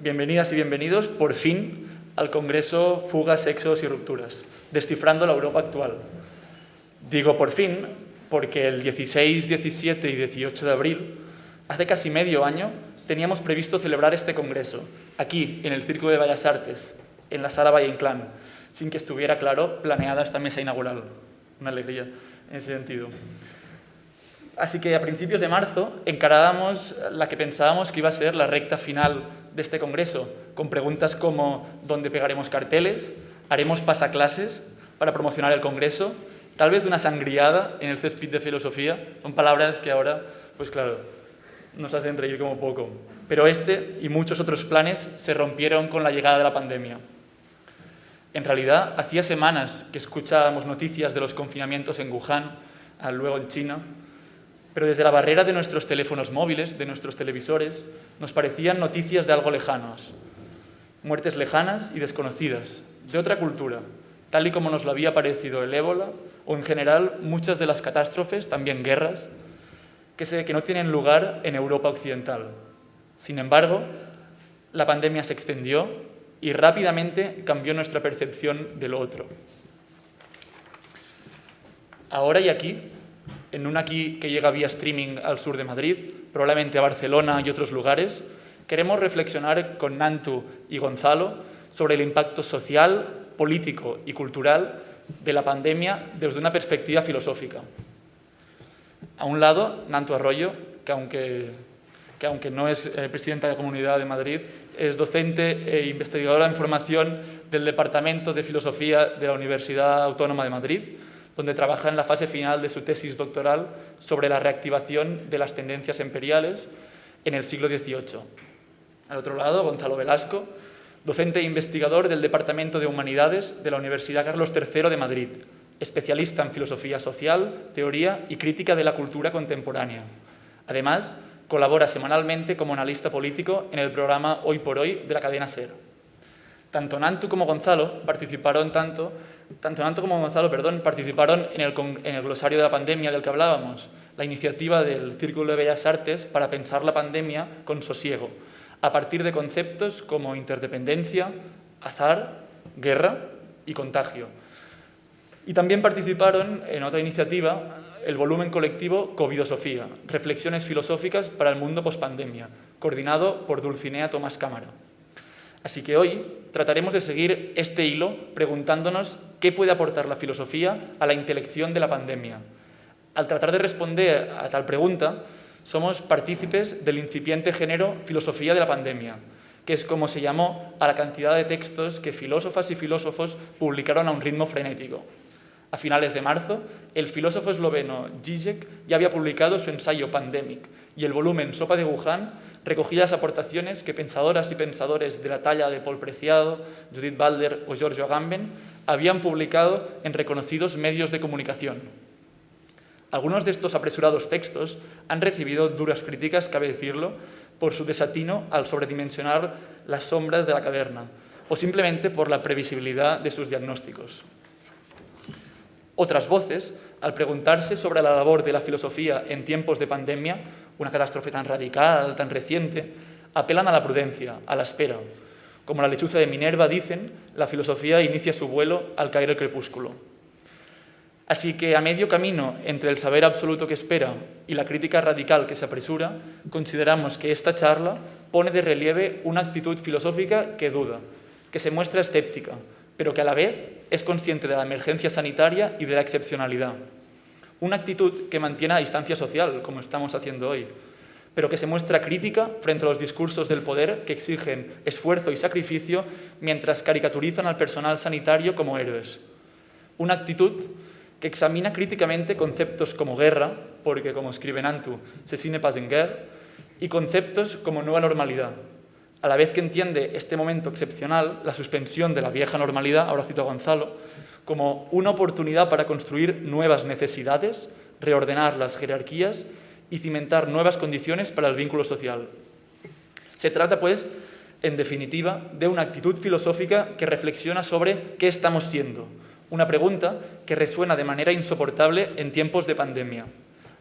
bienvenidas y bienvenidos, por fin, al Congreso Fugas, Éxodos y Rupturas, descifrando la Europa actual. Digo por fin porque el 16, 17 y 18 de abril, hace casi medio año, teníamos previsto celebrar este congreso, aquí, en el Círculo de Bellas Artes, en la Sala Valle Inclán, sin que estuviera claro planeada esta mesa inaugural. Una alegría en ese sentido. Así que a principios de marzo encarábamos la que pensábamos que iba a ser la recta final de este congreso, con preguntas como ¿dónde pegaremos carteles? ¿Haremos pasaclases para promocionar el congreso? Tal vez una sangriada en el césped de filosofía. Son palabras que ahora, pues claro, nos hacen reír como poco. Pero este y muchos otros planes se rompieron con la llegada de la pandemia. En realidad, hacía semanas que escuchábamos noticias de los confinamientos en Wuhan, luego en China, pero desde la barrera de nuestros teléfonos móviles, de nuestros televisores, nos parecían noticias de algo lejanos. Muertes lejanas y desconocidas, de otra cultura, tal y como nos lo había parecido el ébola o, en general, muchas de las catástrofes, también guerras, que no tienen lugar en Europa occidental. Sin embargo, la pandemia se extendió y rápidamente cambió nuestra percepción de lo otro. Ahora y aquí, en un aquí que llega vía streaming al sur de Madrid, probablemente a Barcelona y otros lugares, queremos reflexionar con Nantu y Gonzalo sobre el impacto social, político y cultural de la pandemia desde una perspectiva filosófica. A un lado, Nantu Arroyo, que aunque no es presidenta de la Comunidad de Madrid, es docente e investigadora en formación del Departamento de Filosofía de la Universidad Autónoma de Madrid, donde trabaja en la fase final de su tesis doctoral sobre la reactivación de las tendencias imperiales en el siglo XVIII. Al otro lado, Gonzalo Velasco, docente e investigador del Departamento de Humanidades de la Universidad Carlos III de Madrid, especialista en filosofía social, teoría y crítica de la cultura contemporánea. Además, colabora semanalmente como analista político en el programa Hoy por Hoy de la cadena SER. Tanto Nantu como Gonzalo participaron en el glosario de la pandemia del que hablábamos, la iniciativa del Círculo de Bellas Artes para pensar la pandemia con sosiego, a partir de conceptos como interdependencia, azar, guerra y contagio. Y también participaron en otra iniciativa, el volumen colectivo Covidosofía, reflexiones filosóficas para el mundo pospandemia, coordinado por Dulcinea Tomás Cámara. Así que hoy trataremos de seguir este hilo preguntándonos qué puede aportar la filosofía a la intelección de la pandemia. Al tratar de responder a tal pregunta, somos partícipes del incipiente género filosofía de la pandemia, que es como se llamó a la cantidad de textos que filósofas y filósofos publicaron a un ritmo frenético. A finales de marzo, el filósofo esloveno Žižek ya había publicado su ensayo Pandemic y el volumen Sopa de Wuhan recogía las aportaciones que pensadoras y pensadores de la talla de Paul Preciado, Judith Butler o Giorgio Agamben habían publicado en reconocidos medios de comunicación. Algunos de estos apresurados textos han recibido duras críticas, cabe decirlo, por su desatino al sobredimensionar las sombras de la caverna o simplemente por la previsibilidad de sus diagnósticos. Otras voces, al preguntarse sobre la labor de la filosofía en tiempos de pandemia, una catástrofe tan radical, tan reciente, apelan a la prudencia, a la espera. Como la lechuza de Minerva dicen, la filosofía inicia su vuelo al caer el crepúsculo. Así que a medio camino entre el saber absoluto que espera y la crítica radical que se apresura, consideramos que esta charla pone de relieve una actitud filosófica que duda, que se muestra escéptica, pero que a la vez es consciente de la emergencia sanitaria y de la excepcionalidad. Una actitud que mantiene la distancia social, como estamos haciendo hoy, pero que se muestra crítica frente a los discursos del poder que exigen esfuerzo y sacrificio mientras caricaturizan al personal sanitario como héroes. Una actitud que examina críticamente conceptos como guerra, porque, como escribe Nantu, ceci n'est pas une guerre, y conceptos como nueva normalidad, a la vez que entiende este momento excepcional, la suspensión de la vieja normalidad, ahora cito a Gonzalo, como una oportunidad para construir nuevas necesidades, reordenar las jerarquías y cimentar nuevas condiciones para el vínculo social. Se trata, pues, en definitiva, de una actitud filosófica que reflexiona sobre qué estamos siendo, una pregunta que resuena de manera insoportable en tiempos de pandemia,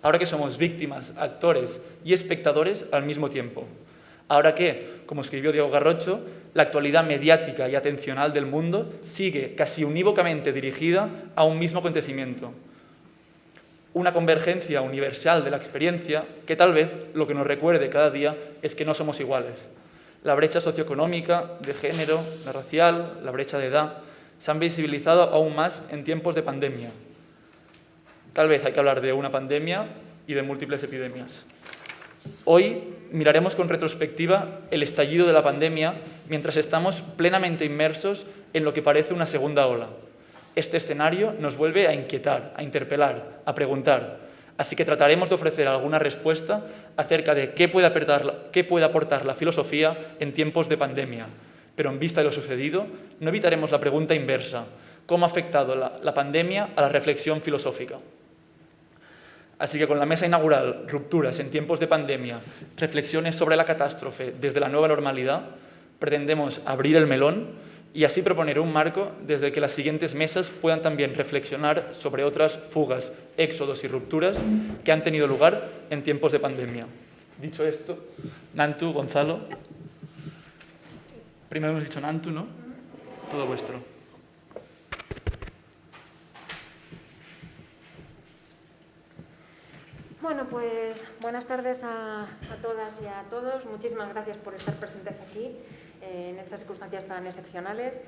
ahora que somos víctimas, actores y espectadores al mismo tiempo. Ahora que, como escribió Diego Garrocho, la actualidad mediática y atencional del mundo sigue casi unívocamente dirigida a un mismo acontecimiento. Una convergencia universal de la experiencia que tal vez lo que nos recuerde cada día es que no somos iguales. La brecha socioeconómica, de género, la racial, la brecha de edad, se han visibilizado aún más en tiempos de pandemia. Tal vez hay que hablar de una pandemia y de múltiples epidemias. Hoy miraremos con retrospectiva el estallido de la pandemia mientras estamos plenamente inmersos en lo que parece una segunda ola. Este escenario nos vuelve a inquietar, a interpelar, a preguntar. Así que trataremos de ofrecer alguna respuesta acerca de qué puede aportar la filosofía en tiempos de pandemia. Pero en vista de lo sucedido, no evitaremos la pregunta inversa: ¿cómo ha afectado la pandemia a la reflexión filosófica? Así que con la mesa inaugural, Rupturas en tiempos de pandemia, reflexiones sobre la catástrofe desde la nueva normalidad, pretendemos abrir el melón y así proponer un marco desde el que las siguientes mesas puedan también reflexionar sobre otras fugas, éxodos y rupturas que han tenido lugar en tiempos de pandemia. Dicho esto, Nantu, Gonzalo. Primero hemos dicho Nantu, ¿no? Todo vuestro. Bueno, pues buenas tardes a todas y a todos. Muchísimas gracias por estar presentes aquí en estas circunstancias tan excepcionales.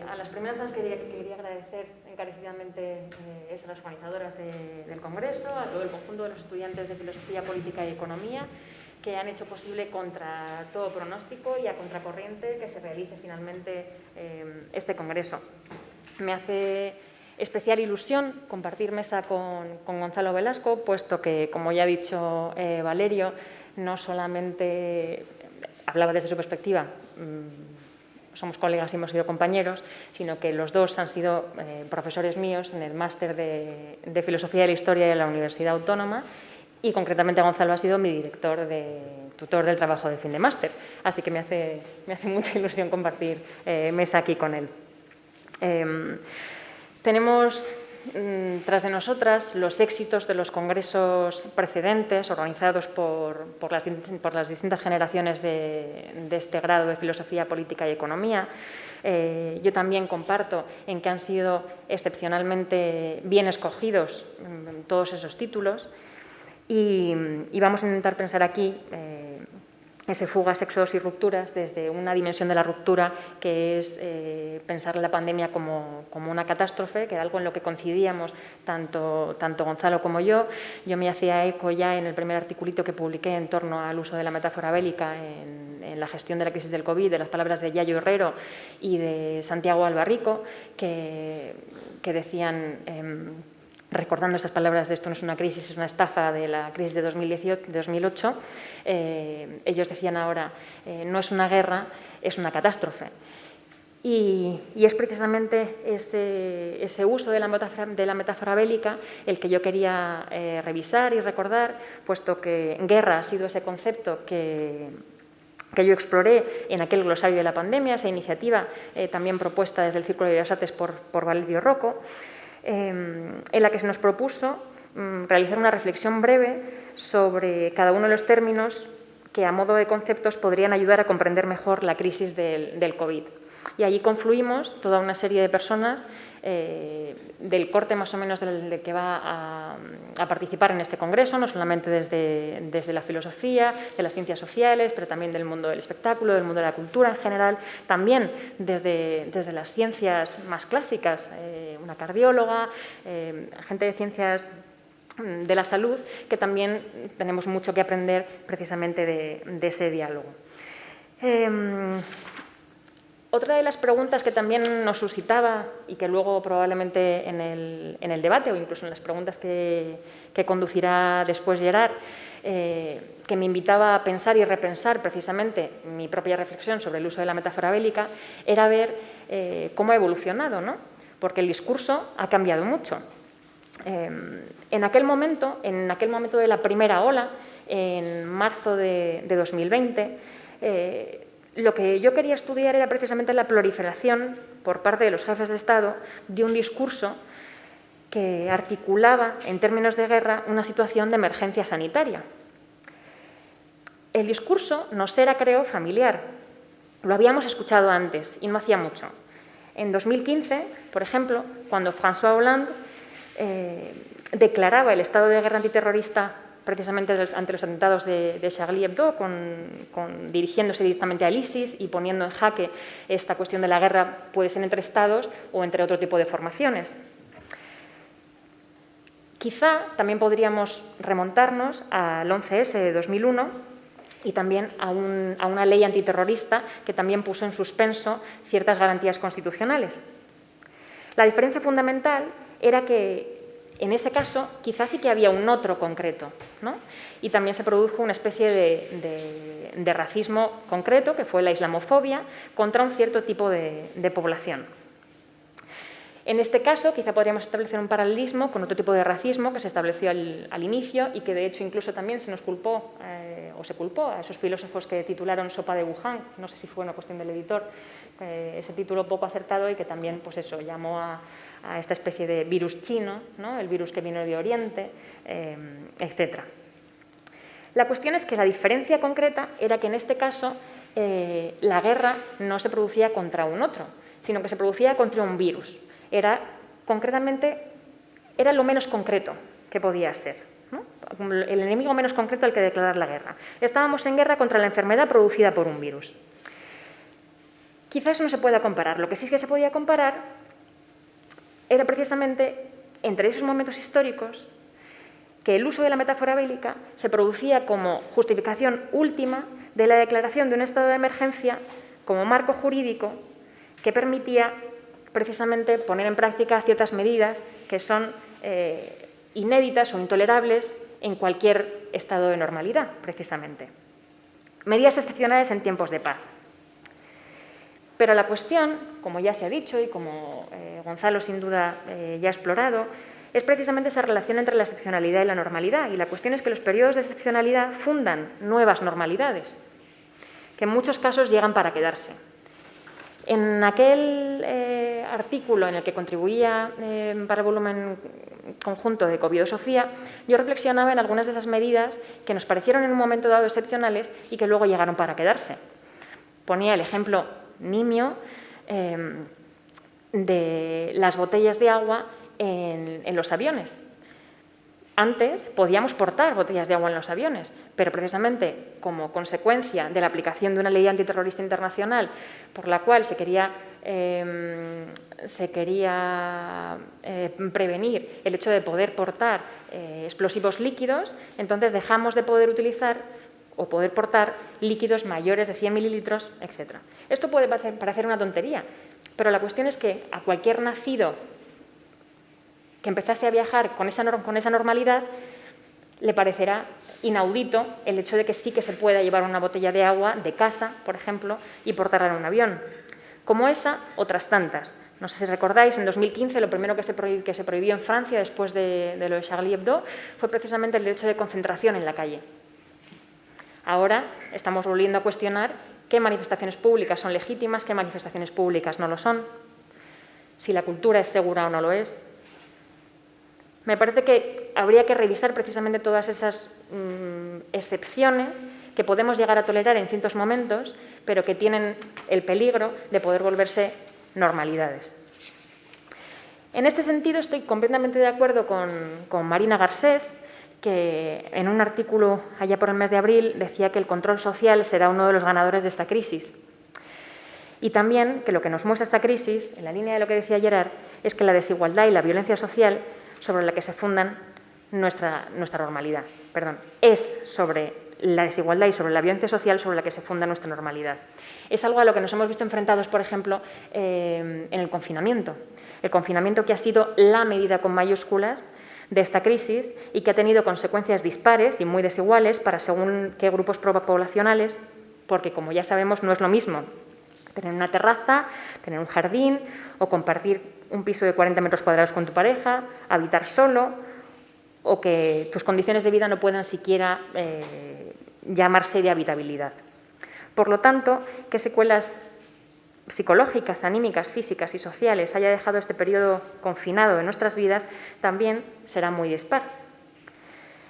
A las primeras a las que quería agradecer encarecidamente es a las organizadoras del Congreso, a todo el conjunto de los estudiantes de Filosofía, Política y Economía, que han hecho posible contra todo pronóstico y a contracorriente que se realice finalmente este Congreso. Me hace especial ilusión compartir mesa con Gonzalo Velasco, puesto que, como ya ha dicho Valerio, no solamente hablaba desde su perspectiva, somos colegas y hemos sido compañeros, sino que los dos han sido profesores míos en el máster de Filosofía de la Historia de la Universidad Autónoma y, concretamente, Gonzalo ha sido mi tutor del trabajo de fin de máster. Así que me hace mucha ilusión compartir mesa aquí con él. Tenemos tras de nosotras los éxitos de los congresos precedentes organizados por las distintas generaciones de este grado de Filosofía, Política y Economía. Yo también comparto en que han sido excepcionalmente bien escogidos todos esos títulos y vamos a intentar pensar aquí ese fugas, éxodos y rupturas desde una dimensión de la ruptura que es pensar la pandemia como una catástrofe, que era algo en lo que coincidíamos tanto Gonzalo como yo. Yo me hacía eco ya en el primer articulito que publiqué en torno al uso de la metáfora bélica en la gestión de la crisis del COVID, de las palabras de Yayo Herrero y de Santiago Albarrico, que decían, recordando estas palabras de esto no es una crisis, es una estafa, de la crisis de 2008, ellos decían ahora, no es una guerra, es una catástrofe. Y es precisamente ese uso de la metáfora bélica el que yo quería revisar y recordar, puesto que guerra ha sido ese concepto que yo exploré en aquel glosario de la pandemia, esa iniciativa también propuesta desde el Círculo de Bellas Artes por Valerio Rocco, en la que se nos propuso realizar una reflexión breve sobre cada uno de los términos que, a modo de conceptos, podrían ayudar a comprender mejor la crisis del COVID. Y allí confluimos toda una serie de personas del corte más o menos del que va a participar en este congreso, no solamente desde la filosofía, de las ciencias sociales, pero también del mundo del espectáculo, del mundo de la cultura en general, también desde las ciencias más clásicas, una cardióloga, gente de ciencias de la salud, que también tenemos mucho que aprender precisamente de ese diálogo. Otra de las preguntas que también nos suscitaba y que luego probablemente en el debate o incluso en las preguntas que conducirá después Gerard, que me invitaba a pensar y repensar precisamente mi propia reflexión sobre el uso de la metáfora bélica, era ver cómo ha evolucionado, ¿no? Porque el discurso ha cambiado mucho. En aquel momento de la primera ola, en marzo de 2020, lo que yo quería estudiar era precisamente la proliferación por parte de los jefes de Estado de un discurso que articulaba en términos de guerra una situación de emergencia sanitaria. El discurso nos era, creo, familiar. Lo habíamos escuchado antes y no hacía mucho. En 2015, por ejemplo, cuando François Hollande declaraba el estado de guerra antiterrorista precisamente ante los atentados de Charlie Hebdo, dirigiéndose directamente al ISIS y poniendo en jaque esta cuestión de la guerra puede ser entre estados o entre otro tipo de formaciones. Quizá también podríamos remontarnos al 11S de 2001 y también a una ley antiterrorista que también puso en suspenso ciertas garantías constitucionales. La diferencia fundamental era que en ese caso quizás sí que había un otro concreto, ¿no? Y también se produjo una especie de racismo concreto, que fue la islamofobia, contra un cierto tipo de población. En este caso, quizá podríamos establecer un paralelismo con otro tipo de racismo que se estableció al inicio y que, de hecho, incluso también se nos culpó, o se culpó a esos filósofos que titularon Sopa de Wuhan, no sé si fue una cuestión del editor, ese título poco acertado y que también, pues eso, llamó a esta especie de virus chino, ¿no? El virus que vino de Oriente, etc. La cuestión es que la diferencia concreta era que en este caso la guerra no se producía contra un otro, sino que se producía contra un virus. Era lo menos concreto que podía ser, ¿no? El enemigo menos concreto al que declarar la guerra. Estábamos en guerra contra la enfermedad producida por un virus. Quizás eso no se pueda comparar. Lo que sí que se podía comparar era precisamente entre esos momentos históricos que el uso de la metáfora bélica se producía como justificación última de la declaración de un estado de emergencia como marco jurídico que permitía precisamente poner en práctica ciertas medidas que son inéditas o intolerables en cualquier estado de normalidad, precisamente. Medidas excepcionales en tiempos de paz. Pero la cuestión, como ya se ha dicho y como Gonzalo sin duda ya ha explorado, es precisamente esa relación entre la excepcionalidad y la normalidad. Y la cuestión es que los periodos de excepcionalidad fundan nuevas normalidades, que en muchos casos llegan para quedarse. En aquel artículo en el que contribuía para el volumen conjunto de Covidosofía, yo reflexionaba en algunas de esas medidas que nos parecieron en un momento dado excepcionales y que luego llegaron para quedarse. Ponía el ejemplo nimio de las botellas de agua en los aviones. Antes podíamos portar botellas de agua en los aviones, pero precisamente como consecuencia de la aplicación de una ley antiterrorista internacional por la cual se quería prevenir el hecho de poder portar explosivos líquidos, entonces dejamos de poder utilizar o poder portar líquidos mayores de 100 mililitros, etc. Esto puede parecer una tontería, pero la cuestión es que a cualquier nacido que empezase a viajar con esa normalidad, le parecerá inaudito el hecho de que sí que se pueda llevar una botella de agua de casa, por ejemplo, y portarla en un avión. Como esa, otras tantas. No sé si recordáis, en 2015 lo primero que se prohibió en Francia después de lo de Charlie Hebdo fue precisamente el derecho de concentración en la calle. Ahora estamos volviendo a cuestionar qué manifestaciones públicas son legítimas, qué manifestaciones públicas no lo son, si la cultura es segura o no lo es. Me parece que habría que revisar precisamente todas esas excepciones que podemos llegar a tolerar en ciertos momentos, pero que tienen el peligro de poder volverse normalidades. En este sentido, estoy completamente de acuerdo con Marina Garcés, que en un artículo allá por el mes de abril decía que el control social será uno de los ganadores de esta crisis. Y también que lo que nos muestra esta crisis, en la línea de lo que decía Gerard, es que la desigualdad y la violencia social sobre la que se fundan nuestra normalidad. Es sobre la desigualdad y sobre la violencia social sobre la que se funda nuestra normalidad. Es algo a lo que nos hemos visto enfrentados, por ejemplo, en el confinamiento. El confinamiento que ha sido la medida con mayúsculas de esta crisis y que ha tenido consecuencias dispares y muy desiguales para según qué grupos poblacionales, porque, como ya sabemos, no es lo mismo tener una terraza, tener un jardín o compartir un piso de 40 metros cuadrados con tu pareja, habitar solo o que tus condiciones de vida no puedan siquiera llamarse de habitabilidad. Por lo tanto, ¿qué secuelas psicológicas, anímicas, físicas y sociales haya dejado este periodo confinado de nuestras vidas también será muy dispar?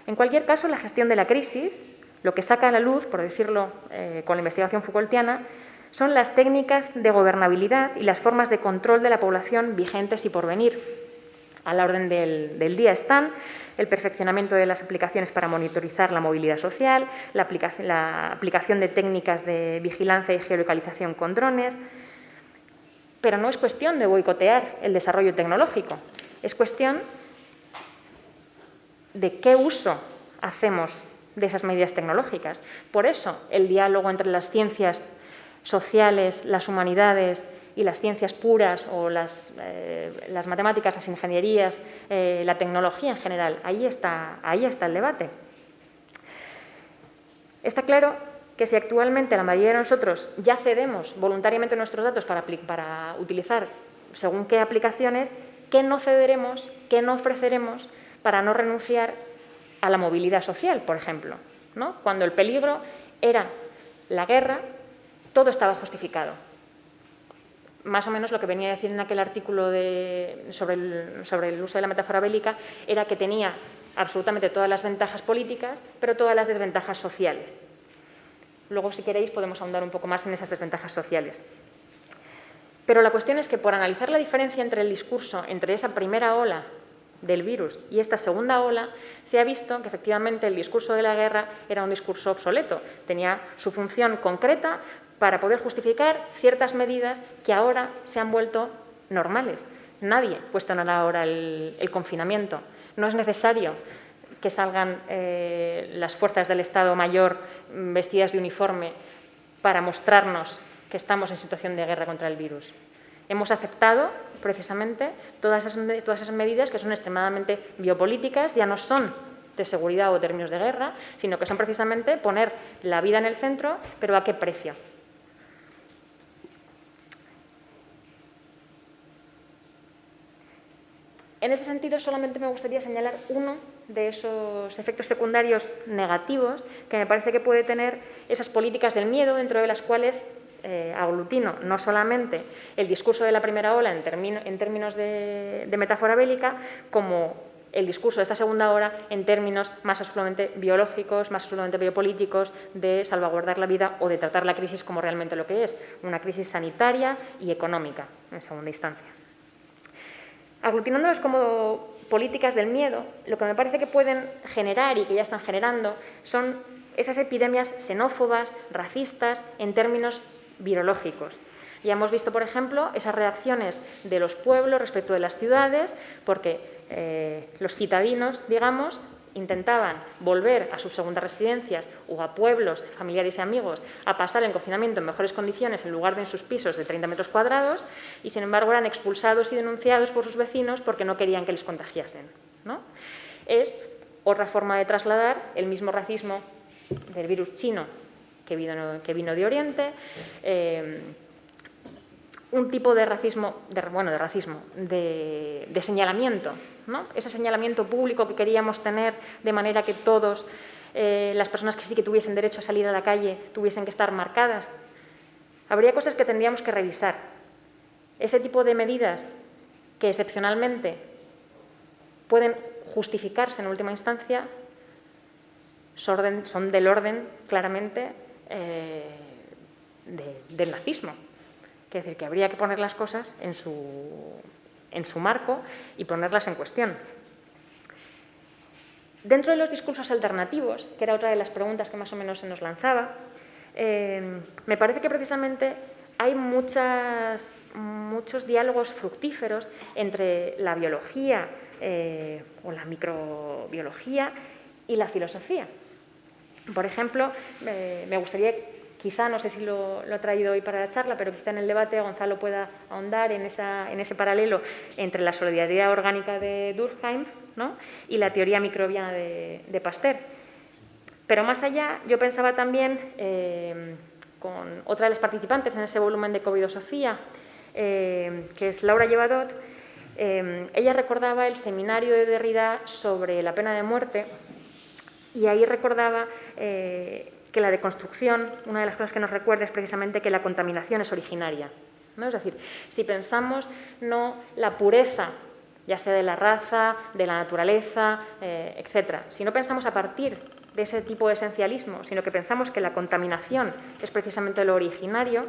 En cualquier caso, la gestión de la crisis, Lo que saca a la luz, por decirlo con la investigación Foucaultiana, son las técnicas de gobernabilidad y las formas de control de la población vigentes y por venir. A la orden del día están el perfeccionamiento de las aplicaciones para monitorizar la movilidad social, la aplicación de técnicas de vigilancia y geolocalización con drones. Pero no es cuestión de boicotear el desarrollo tecnológico, es cuestión de qué uso hacemos de esas medidas tecnológicas. Por eso, el diálogo entre las ciencias sociales, las humanidades y las ciencias puras o las matemáticas, las ingenierías, la tecnología en general, ahí está el debate. Está claro que si actualmente la mayoría de nosotros ya cedemos voluntariamente nuestros datos para utilizar según qué aplicaciones, ¿qué no cederemos, qué no ofreceremos para no renunciar a la movilidad social, por ejemplo, ¿no? Cuando el peligro era la guerra, todo estaba justificado. Más o menos lo que venía a decir en aquel artículo sobre el uso de la metáfora bélica era que tenía absolutamente todas las ventajas políticas, pero todas las desventajas sociales. Luego, si queréis, podemos ahondar un poco más en esas desventajas sociales. Pero la cuestión es que por analizar la diferencia entre el discurso, entre esa primera ola del virus y esta segunda ola, se ha visto que efectivamente el discurso de la guerra era un discurso obsoleto. Tenía su función concreta para poder justificar ciertas medidas que ahora se han vuelto normales. Nadie cuestionará ahora el confinamiento. No es necesario que salgan las fuerzas del Estado Mayor vestidas de uniforme para mostrarnos que estamos en situación de guerra contra el virus. Hemos aceptado, precisamente, todas esas medidas que son extremadamente biopolíticas, ya no son de seguridad o términos de guerra, sino que son precisamente poner la vida en el centro, pero ¿a qué precio? En este sentido, solamente me gustaría señalar uno de esos efectos secundarios negativos que me parece que puede tener esas políticas del miedo, dentro de las cuales aglutino no solamente el discurso de la primera ola en términos de metáfora bélica, como el discurso de esta segunda ola en términos más absolutamente biológicos, más absolutamente biopolíticos, de salvaguardar la vida o de tratar la crisis como realmente lo que es, una crisis sanitaria y económica, en segunda instancia. Aglutinándolas como políticas del miedo, lo que me parece que pueden generar y que ya están generando son esas epidemias xenófobas, racistas, en términos virológicos. Ya hemos visto, por ejemplo, esas reacciones de los pueblos respecto de las ciudades, porque los citadinos, digamos, intentaban volver a sus segundas residencias o a pueblos, familiares y amigos, a pasar el confinamiento en mejores condiciones en lugar de en sus pisos de 30 metros cuadrados y, sin embargo, eran expulsados y denunciados por sus vecinos porque no querían que les contagiasen, ¿no? Es otra forma de trasladar el mismo racismo del virus chino que vino de Oriente, un tipo de racismo, de señalamiento, ¿no? Ese señalamiento público que queríamos tener de manera que todos las personas que sí que tuviesen derecho a salir a la calle tuviesen que estar marcadas. Habría cosas que tendríamos que revisar. Ese tipo de medidas que excepcionalmente pueden justificarse en última instancia son del orden, claramente, del nazismo. Es decir, que habría que poner las cosas en su marco y ponerlas en cuestión. Dentro de los discursos alternativos, que era otra de las preguntas que más o menos se nos lanzaba, me parece que precisamente hay muchos diálogos fructíferos entre la biología o la microbiología y la filosofía. Por ejemplo, me gustaría, quizá, no sé si lo he traído hoy para la charla, pero quizá en el debate Gonzalo pueda ahondar en ese paralelo entre la solidaridad orgánica de Durkheim, ¿no?, y la teoría microbiana de Pasteur. Pero más allá, yo pensaba también con otra de las participantes en ese volumen de Covidosofía, que es Laura Llevadot. Ella recordaba el seminario de Derrida sobre la pena de muerte y ahí recordaba que la deconstrucción, una de las cosas que nos recuerda es precisamente que la contaminación es originaria, ¿no? Es decir, si pensamos no la pureza, ya sea de la raza, de la naturaleza, etcétera, si no pensamos a partir de ese tipo de esencialismo, sino que pensamos que la contaminación es precisamente lo originario,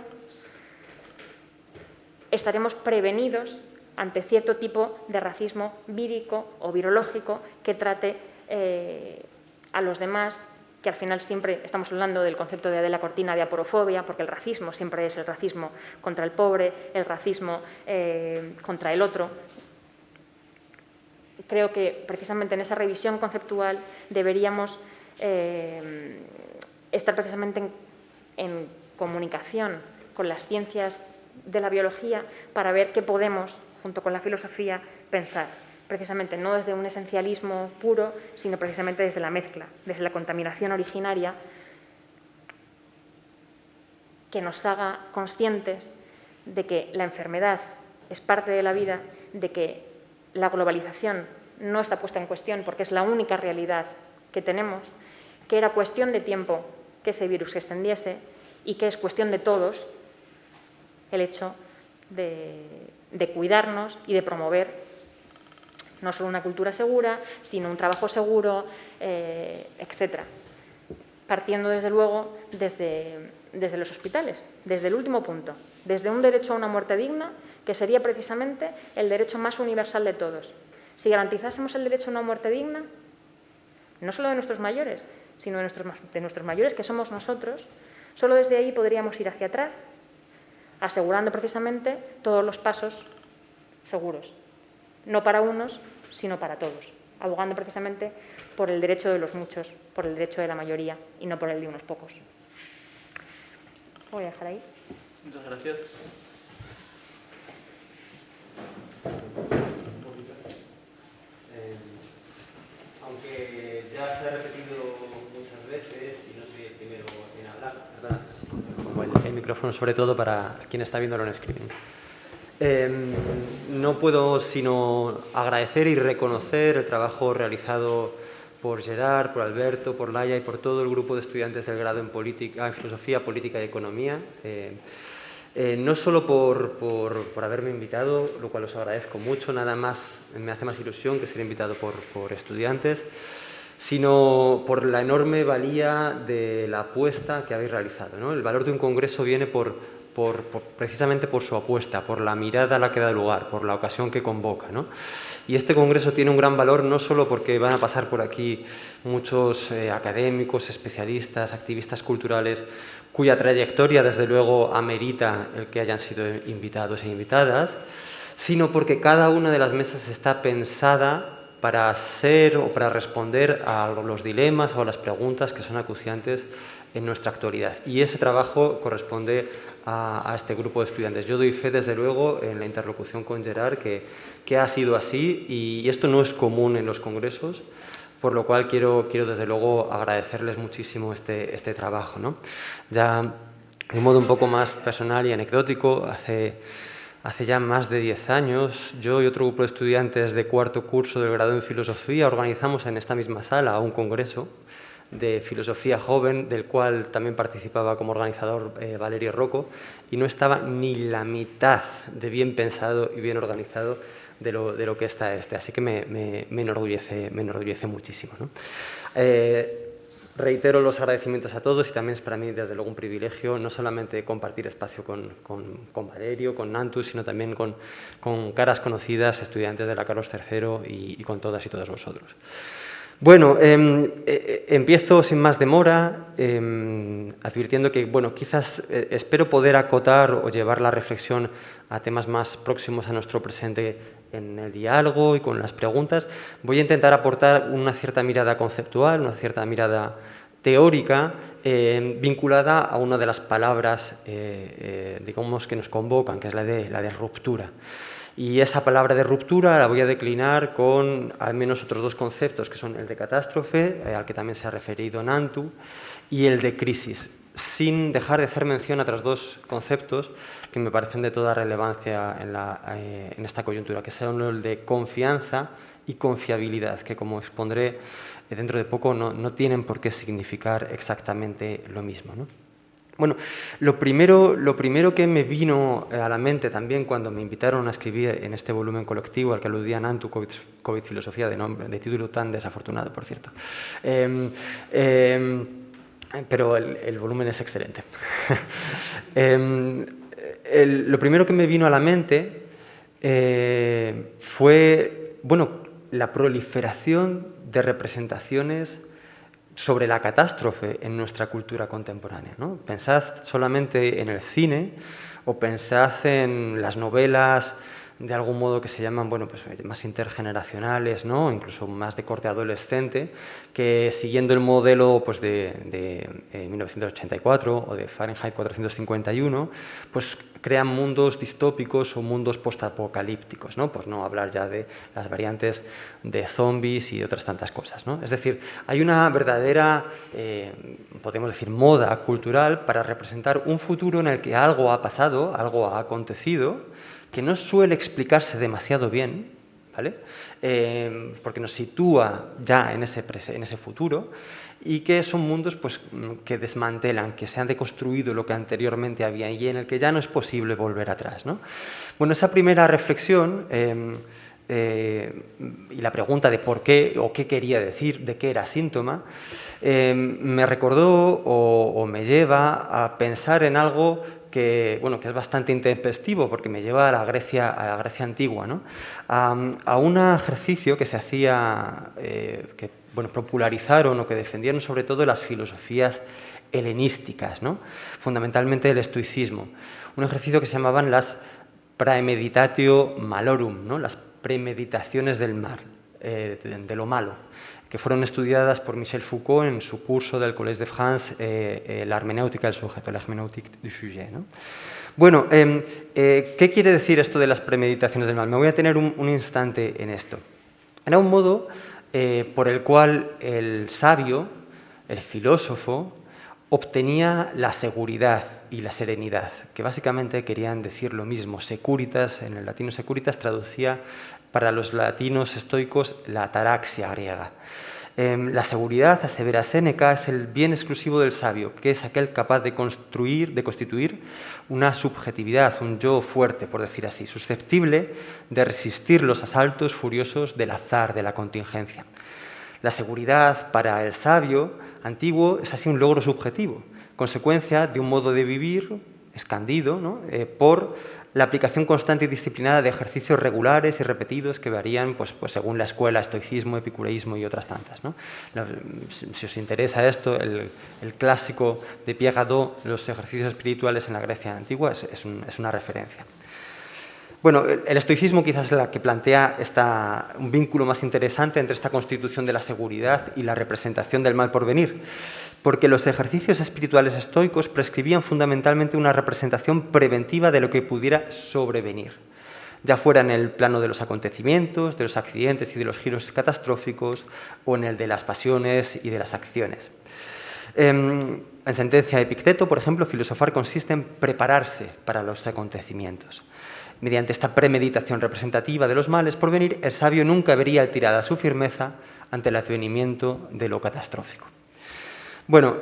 estaremos prevenidos ante cierto tipo de racismo vírico o virológico que trate a los demás, que al final siempre estamos hablando del concepto de Adela Cortina de aporofobia, porque el racismo siempre es el racismo contra el pobre, el racismo contra el otro. Creo que precisamente en esa revisión conceptual deberíamos estar precisamente en comunicación con las ciencias de la biología para ver qué podemos, junto con la filosofía, pensar. Precisamente no desde un esencialismo puro, sino precisamente desde la mezcla, desde la contaminación originaria, que nos haga conscientes de que la enfermedad es parte de la vida, de que la globalización no está puesta en cuestión porque es la única realidad que tenemos, que era cuestión de tiempo que ese virus se extendiese y que es cuestión de todos el hecho de cuidarnos y de promover no solo una cultura segura, sino un trabajo seguro, etcétera. Partiendo, desde luego, desde los hospitales, desde el último punto, desde un derecho a una muerte digna, que sería precisamente el derecho más universal de todos. Si garantizásemos el derecho a una muerte digna, no solo de nuestros mayores, sino de nuestros mayores, que somos nosotros, solo desde ahí podríamos ir hacia atrás, asegurando precisamente todos los pasos seguros, no para unos, sino para todos, abogando precisamente por el derecho de los muchos, por el derecho de la mayoría y no por el de unos pocos. Voy a dejar ahí. Muchas gracias. Aunque ya se ha repetido muchas veces y no soy el primero en hablar, ¿verdad? El micrófono sobre todo para quien está viéndolo en streaming. No puedo sino agradecer y reconocer el trabajo realizado por Gerard, por Alberto, por Laia y por todo el grupo de estudiantes del grado en Filosofía, Política y Economía. No solo por haberme invitado, lo cual os agradezco mucho, nada más me hace más ilusión que ser invitado por estudiantes, sino por la enorme valía de la apuesta que habéis realizado, ¿no? El valor de un congreso viene precisamente por su apuesta, por la mirada a la que da lugar, por la ocasión que convoca, ¿no? Y este congreso tiene un gran valor no solo porque van a pasar por aquí muchos académicos, especialistas, activistas culturales, cuya trayectoria desde luego amerita el que hayan sido invitados e invitadas, sino porque cada una de las mesas está pensada para ser o para responder a los dilemas o a las preguntas que son acuciantes en nuestra actualidad. Y ese trabajo corresponde a este grupo de estudiantes. Yo doy fe, desde luego, en la interlocución con Gerard, que ha sido así y esto no es común en los congresos, por lo cual quiero desde luego agradecerles muchísimo este trabajo, ¿no? Ya de modo un poco más personal y anecdótico, hace ya más de 10 años, yo y otro grupo de estudiantes de cuarto curso del grado en Filosofía organizamos en esta misma sala un congreso de filosofía joven, del cual también participaba como organizador Valerio Rocco, y no estaba ni la mitad de bien pensado y bien organizado de lo que está así que me enorgullece muchísimo, ¿no? Reitero los agradecimientos a todos y también es para mí desde luego un privilegio no solamente compartir espacio con Valerio, con Nantus, sino también con caras conocidas, estudiantes de la Carlos III y con todas y todos vosotros. Bueno, empiezo sin más demora advirtiendo que, bueno, quizás espero poder acotar o llevar la reflexión a temas más próximos a nuestro presente en el diálogo y con las preguntas. Voy a intentar aportar una cierta mirada conceptual, una cierta mirada teórica vinculada a una de las palabras, digamos, que nos convocan, que es la de ruptura. Y esa palabra de ruptura la voy a declinar con al menos otros dos conceptos, que son el de catástrofe, al que también se ha referido Nantu, y el de crisis, sin dejar de hacer mención a otros dos conceptos que me parecen de toda relevancia en esta coyuntura, que son el de confianza y confiabilidad, que como expondré dentro de poco no tienen por qué significar exactamente lo mismo, ¿no? Bueno, lo primero que me vino a la mente también cuando me invitaron a escribir en este volumen colectivo al que aludía Nantu, COVID Filosofía, de título tan desafortunado, por cierto. Pero el volumen es excelente. Lo primero que me vino a la mente fue, bueno, la proliferación de representaciones sobre la catástrofe en nuestra cultura contemporánea, ¿no? Pensad solamente en el cine o pensad en las novelas de algún modo que se llaman, bueno, pues más intergeneracionales, ¿no? Incluso más de corte adolescente, que siguiendo el modelo pues, de 1984 o de Fahrenheit 451, pues crean mundos distópicos o mundos postapocalípticos, ¿no? Por no hablar ya de las variantes de zombies y otras tantas cosas, ¿no? Es decir, hay una verdadera, podemos decir, moda cultural para representar un futuro en el que algo ha pasado, algo ha acontecido, que no suele explicarse demasiado bien, ¿vale? Porque nos sitúa ya en ese futuro, y que son mundos pues, que desmantelan, que se han deconstruido lo que anteriormente había y en el que ya no es posible volver atrás, ¿no? Bueno, esa primera reflexión y la pregunta de por qué o qué quería decir, de qué era síntoma, me recordó o me lleva a pensar en algo que, bueno, que es bastante intempestivo porque me lleva a la Grecia antigua, ¿no? A un ejercicio que se hacía, que bueno, popularizaron o que defendieron sobre todo las filosofías helenísticas, ¿no? Fundamentalmente el estoicismo. Un ejercicio que se llamaban las praemeditatio malorum, ¿no? Las premeditaciones del mal, de lo malo, que fueron estudiadas por Michel Foucault en su curso del Collège de France, la hermenéutica del sujeto, la herméneutique du sujet, ¿no? Bueno, ¿qué quiere decir esto de las premeditaciones del mal? Me voy a tener un instante en esto. Era un modo por el cual el sabio, el filósofo, obtenía la seguridad y la serenidad, que básicamente querían decir lo mismo. Securitas, en el latino securitas, traducía para los latinos estoicos la ataraxia griega. La seguridad, asevera Séneca, es el bien exclusivo del sabio, que es aquel capaz de constituir una subjetividad, un yo fuerte, por decir así, susceptible de resistir los asaltos furiosos del azar, de la contingencia. La seguridad para el sabio antiguo es así un logro subjetivo, consecuencia de un modo de vivir escandido, ¿no? Por la aplicación constante y disciplinada de ejercicios regulares y repetidos que varían pues según la escuela, estoicismo, epicureísmo y otras tantas, ¿no? Si os interesa esto, el clásico de Pierre Hadot, los ejercicios espirituales en la Grecia antigua, es una referencia. Bueno, el estoicismo quizás es la que plantea un vínculo más interesante entre esta constitución de la seguridad y la representación del mal por venir, porque los ejercicios espirituales estoicos prescribían fundamentalmente una representación preventiva de lo que pudiera sobrevenir, ya fuera en el plano de los acontecimientos, de los accidentes y de los giros catastróficos, o en el de las pasiones y de las acciones. En sentencia de Epicteto, por ejemplo, filosofar consiste en prepararse para los acontecimientos. Mediante esta premeditación representativa de los males por venir, el sabio nunca vería alterada su firmeza ante el advenimiento de lo catastrófico. Bueno,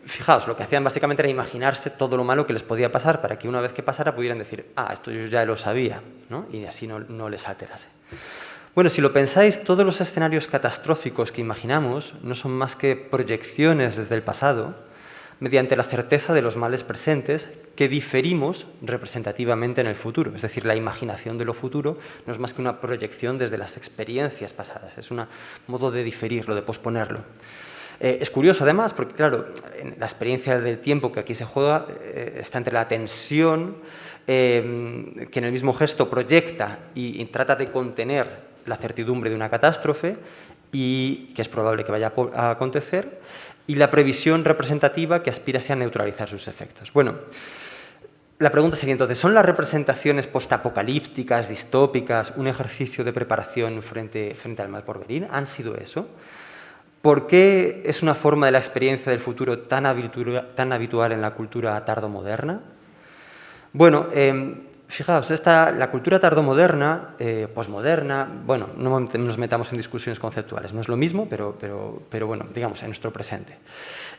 fijaos, lo que hacían básicamente era imaginarse todo lo malo que les podía pasar para que una vez que pasara pudieran decir, esto yo ya lo sabía, ¿no? Y así no les alterase. Bueno, si lo pensáis, todos los escenarios catastróficos que imaginamos no son más que proyecciones desde el pasado, mediante la certeza de los males presentes que diferimos representativamente en el futuro. Es decir, la imaginación de lo futuro no es más que una proyección desde las experiencias pasadas, es un modo de diferirlo, de posponerlo. Es curioso además porque, claro, la experiencia del tiempo que aquí se juega está entre la tensión que en el mismo gesto proyecta y trata de contener la certidumbre de una catástrofe y que es probable que vaya a acontecer, y la previsión representativa que aspira a neutralizar sus efectos. Bueno, la pregunta sería entonces, ¿son las representaciones postapocalípticas, distópicas, un ejercicio de preparación frente al mal por venir? ¿Han sido eso? ¿Por qué es una forma de la experiencia del futuro tan habitual en la cultura tardomoderna? Bueno, Fijaos, la cultura tardomoderna, posmoderna, bueno, no nos metamos en discusiones conceptuales, no es lo mismo, pero bueno, digamos, en nuestro presente.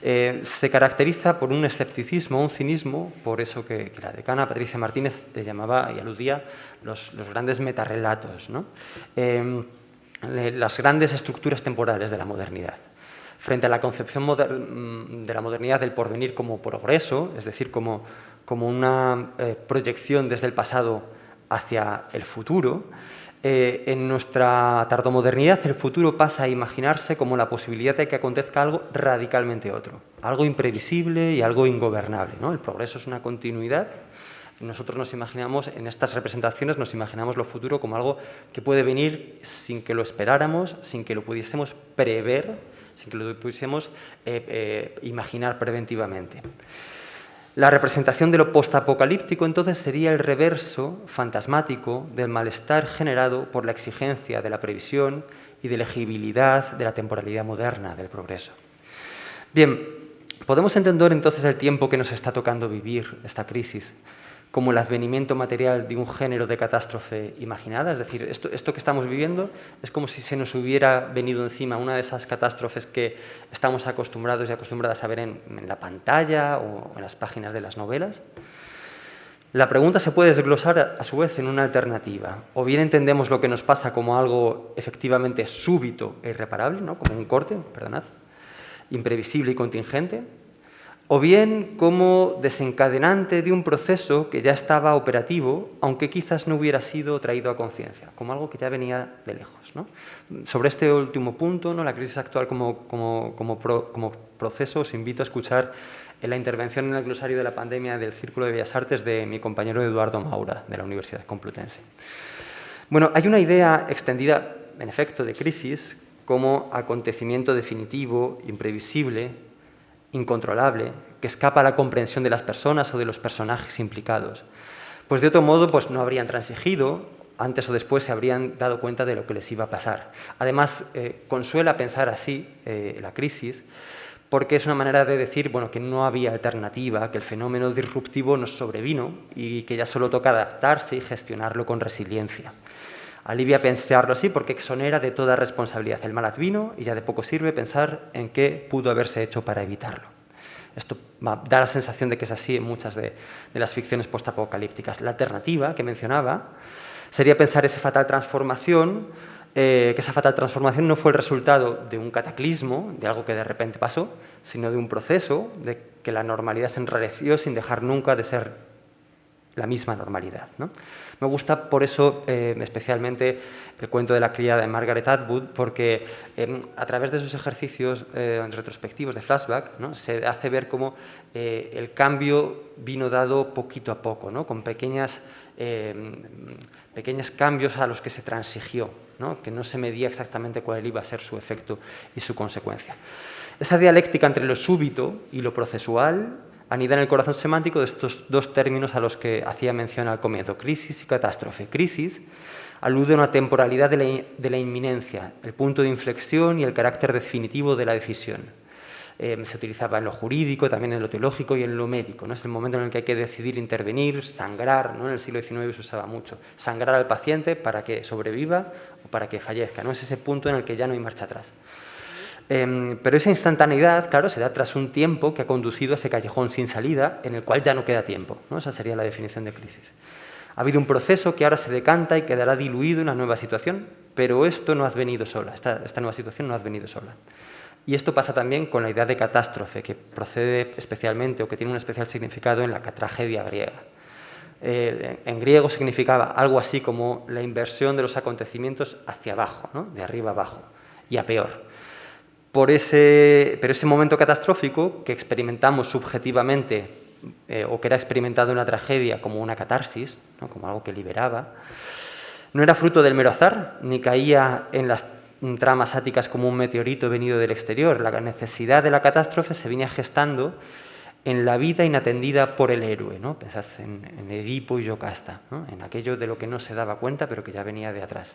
Se caracteriza por un escepticismo, un cinismo, por eso que la decana Patricia Martínez le llamaba y aludía los grandes metarrelatos, ¿no? Las grandes estructuras temporales de la modernidad. Frente a la concepción de la modernidad del porvenir como progreso, es decir, como una proyección desde el pasado hacia el futuro, en nuestra tardomodernidad el futuro pasa a imaginarse como la posibilidad de que acontezca algo radicalmente otro, algo imprevisible y algo ingobernable, ¿no? El progreso es una continuidad. Nosotros nos imaginamos, en estas representaciones, nos imaginamos lo futuro como algo que puede venir sin que lo esperáramos, sin que lo pudiésemos prever, sin que lo pudiésemos imaginar preventivamente. La representación de lo postapocalíptico, entonces, sería el reverso fantasmático del malestar generado por la exigencia de la previsión y de legibilidad de la temporalidad moderna del progreso. Bien, podemos entender entonces el tiempo que nos está tocando vivir, esta crisis, como el advenimiento material de un género de catástrofe imaginada, es decir, esto que estamos viviendo es como si se nos hubiera venido encima una de esas catástrofes que estamos acostumbrados y acostumbradas a ver en la pantalla o en las páginas de las novelas. La pregunta se puede desglosar a su vez en una alternativa. O bien entendemos lo que nos pasa como algo efectivamente súbito e irreparable, ¿no? Como un corte, perdonad, imprevisible y contingente, o bien como desencadenante de un proceso que ya estaba operativo, aunque quizás no hubiera sido traído a conciencia, como algo que ya venía de lejos, ¿no? Sobre este último punto, ¿no? La crisis actual como proceso, os invito a escuchar la intervención en el glosario de la pandemia del Círculo de Bellas Artes de mi compañero Eduardo Maura, de la Universidad Complutense. Bueno, hay una idea extendida, en efecto, de crisis como acontecimiento definitivo, imprevisible, incontrolable, que escapa a la comprensión de las personas o de los personajes implicados. Pues de otro modo, pues no habrían transigido, antes o después se habrían dado cuenta de lo que les iba a pasar. Además, consuela pensar así la crisis, porque es una manera de decir, bueno, que no había alternativa, que el fenómeno disruptivo nos sobrevino y que ya solo toca adaptarse y gestionarlo con resiliencia. Alivia pensarlo así porque exonera de toda responsabilidad. El mal advino y ya de poco sirve pensar en qué pudo haberse hecho para evitarlo. Esto da la sensación de que es así en muchas de las ficciones postapocalípticas. La alternativa que mencionaba sería pensar esa fatal transformación, que esa fatal transformación no fue el resultado de un cataclismo, de algo que de repente pasó, sino de un proceso de que la normalidad se enrareció sin dejar nunca de ser la misma normalidad, ¿no? Me gusta por eso especialmente el cuento de la criada de Margaret Atwood, porque a través de esos ejercicios retrospectivos de flashback, ¿no? Se hace ver cómo el cambio vino dado poquito a poco, ¿no? Con pequeños cambios a los que se transigió, ¿no? Que no se medía exactamente cuál iba a ser su efecto y su consecuencia. Esa dialéctica entre lo súbito y lo procesual anida en el corazón semántico de estos dos términos a los que hacía mención al comienzo, crisis y catástrofe. Crisis alude a una temporalidad de la inminencia, el punto de inflexión y el carácter definitivo de la decisión. Se utilizaba en lo jurídico, también en lo teológico y en lo médico, ¿no? Es el momento en el que hay que decidir intervenir, sangrar, ¿no? En el siglo XIX se usaba mucho, sangrar al paciente para que sobreviva o para que fallezca, ¿no? Es ese punto en el que ya no hay marcha atrás. Pero esa instantaneidad, claro, se da tras un tiempo que ha conducido a ese callejón sin salida en el cual ya no queda tiempo, ¿no? Esa sería la definición de crisis. Ha habido un proceso que ahora se decanta y quedará diluido en una nueva situación, pero esto no ha venido sola, esta nueva situación no ha venido sola. Y esto pasa también con la idea de catástrofe, que procede especialmente o que tiene un especial significado en la tragedia griega. En griego significaba algo así como la inversión de los acontecimientos hacia abajo, ¿no? De arriba abajo y a peor. Pero ese momento catastrófico que experimentamos subjetivamente o que era experimentado en la tragedia como una catarsis, ¿no? Como algo que liberaba, no era fruto del mero azar, ni caía en las tramas áticas como un meteorito venido del exterior. La necesidad de la catástrofe se venía gestando en la vida inatendida por el héroe, ¿no? Pensad en Edipo y Yocasta, ¿no? En aquello de lo que no se daba cuenta pero que ya venía de atrás.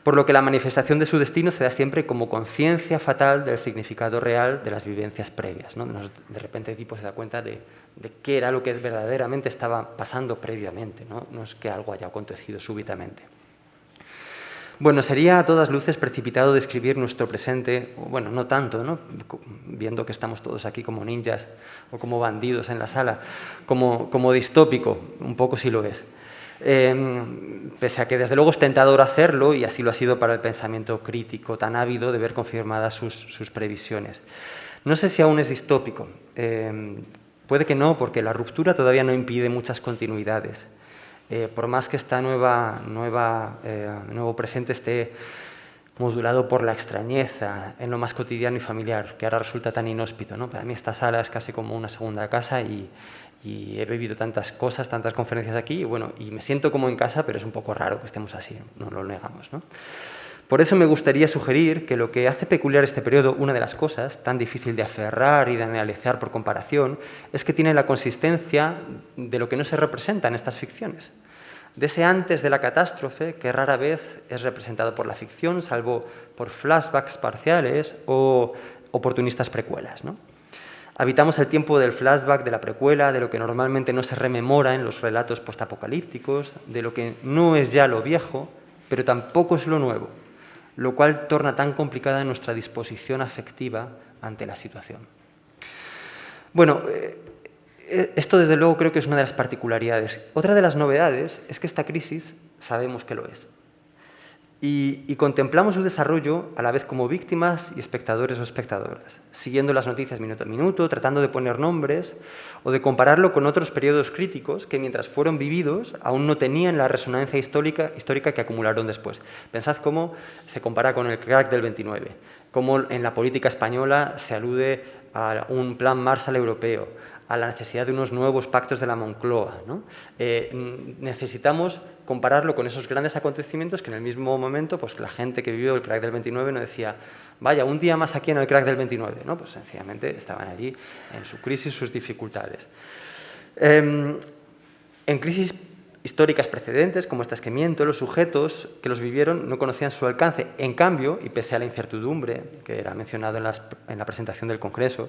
por lo que la manifestación de su destino se da siempre como conciencia fatal del significado real de las vivencias previas, ¿no? De repente Edipo se da cuenta de qué era lo que verdaderamente estaba pasando previamente, ¿no? No es que algo haya acontecido súbitamente. Bueno, sería a todas luces precipitado describir nuestro presente, bueno, no tanto, ¿no? Viendo que estamos todos aquí como ninjas o como bandidos en la sala, como distópico, un poco sí lo es. Pese a que desde luego es tentador hacerlo, y así lo ha sido para el pensamiento crítico tan ávido de ver confirmadas sus previsiones. No sé si aún es distópico, puede que no, porque la ruptura todavía no impide muchas continuidades. Por más que esta nuevo presente esté modulado por la extrañeza en lo más cotidiano y familiar, que ahora resulta tan inhóspito, ¿no? Para mí esta sala es casi como una segunda casa y he vivido tantas cosas, tantas conferencias aquí, y bueno, y me siento como en casa, pero es un poco raro que estemos así, no lo negamos, ¿no? Por eso me gustaría sugerir que lo que hace peculiar este periodo, una de las cosas, tan difícil de aferrar y de analizar por comparación, es que tiene la consistencia de lo que no se representa en estas ficciones. De ese antes de la catástrofe que rara vez es representado por la ficción, salvo por flashbacks parciales o oportunistas precuelas, ¿no? Habitamos el tiempo del flashback, de la precuela, de lo que normalmente no se rememora en los relatos postapocalípticos, de lo que no es ya lo viejo, pero tampoco es lo nuevo, lo cual torna tan complicada nuestra disposición afectiva ante la situación. Bueno, esto desde luego creo que es una de las particularidades. Otra de las novedades es que esta crisis sabemos que lo es. Y contemplamos su desarrollo a la vez como víctimas y espectadores o espectadoras, siguiendo las noticias minuto a minuto, tratando de poner nombres o de compararlo con otros periodos críticos que mientras fueron vividos aún no tenían la resonancia histórica que acumularon después. Pensad cómo se compara con el crack del 29, cómo en la política española se alude a un plan Marshall europeo, a la necesidad de unos nuevos pactos de la Moncloa, ¿no? Necesitamos compararlo con esos grandes acontecimientos que en el mismo momento pues, la gente que vivió el crack del 29 no decía, vaya, un día más aquí en el crack del 29, ¿no? Pues sencillamente estaban allí en su crisis, sus dificultades. En crisis históricas precedentes, como estas que miento, los sujetos que los vivieron no conocían su alcance. En cambio, y pese a la incertidumbre que era mencionado en la presentación del Congreso,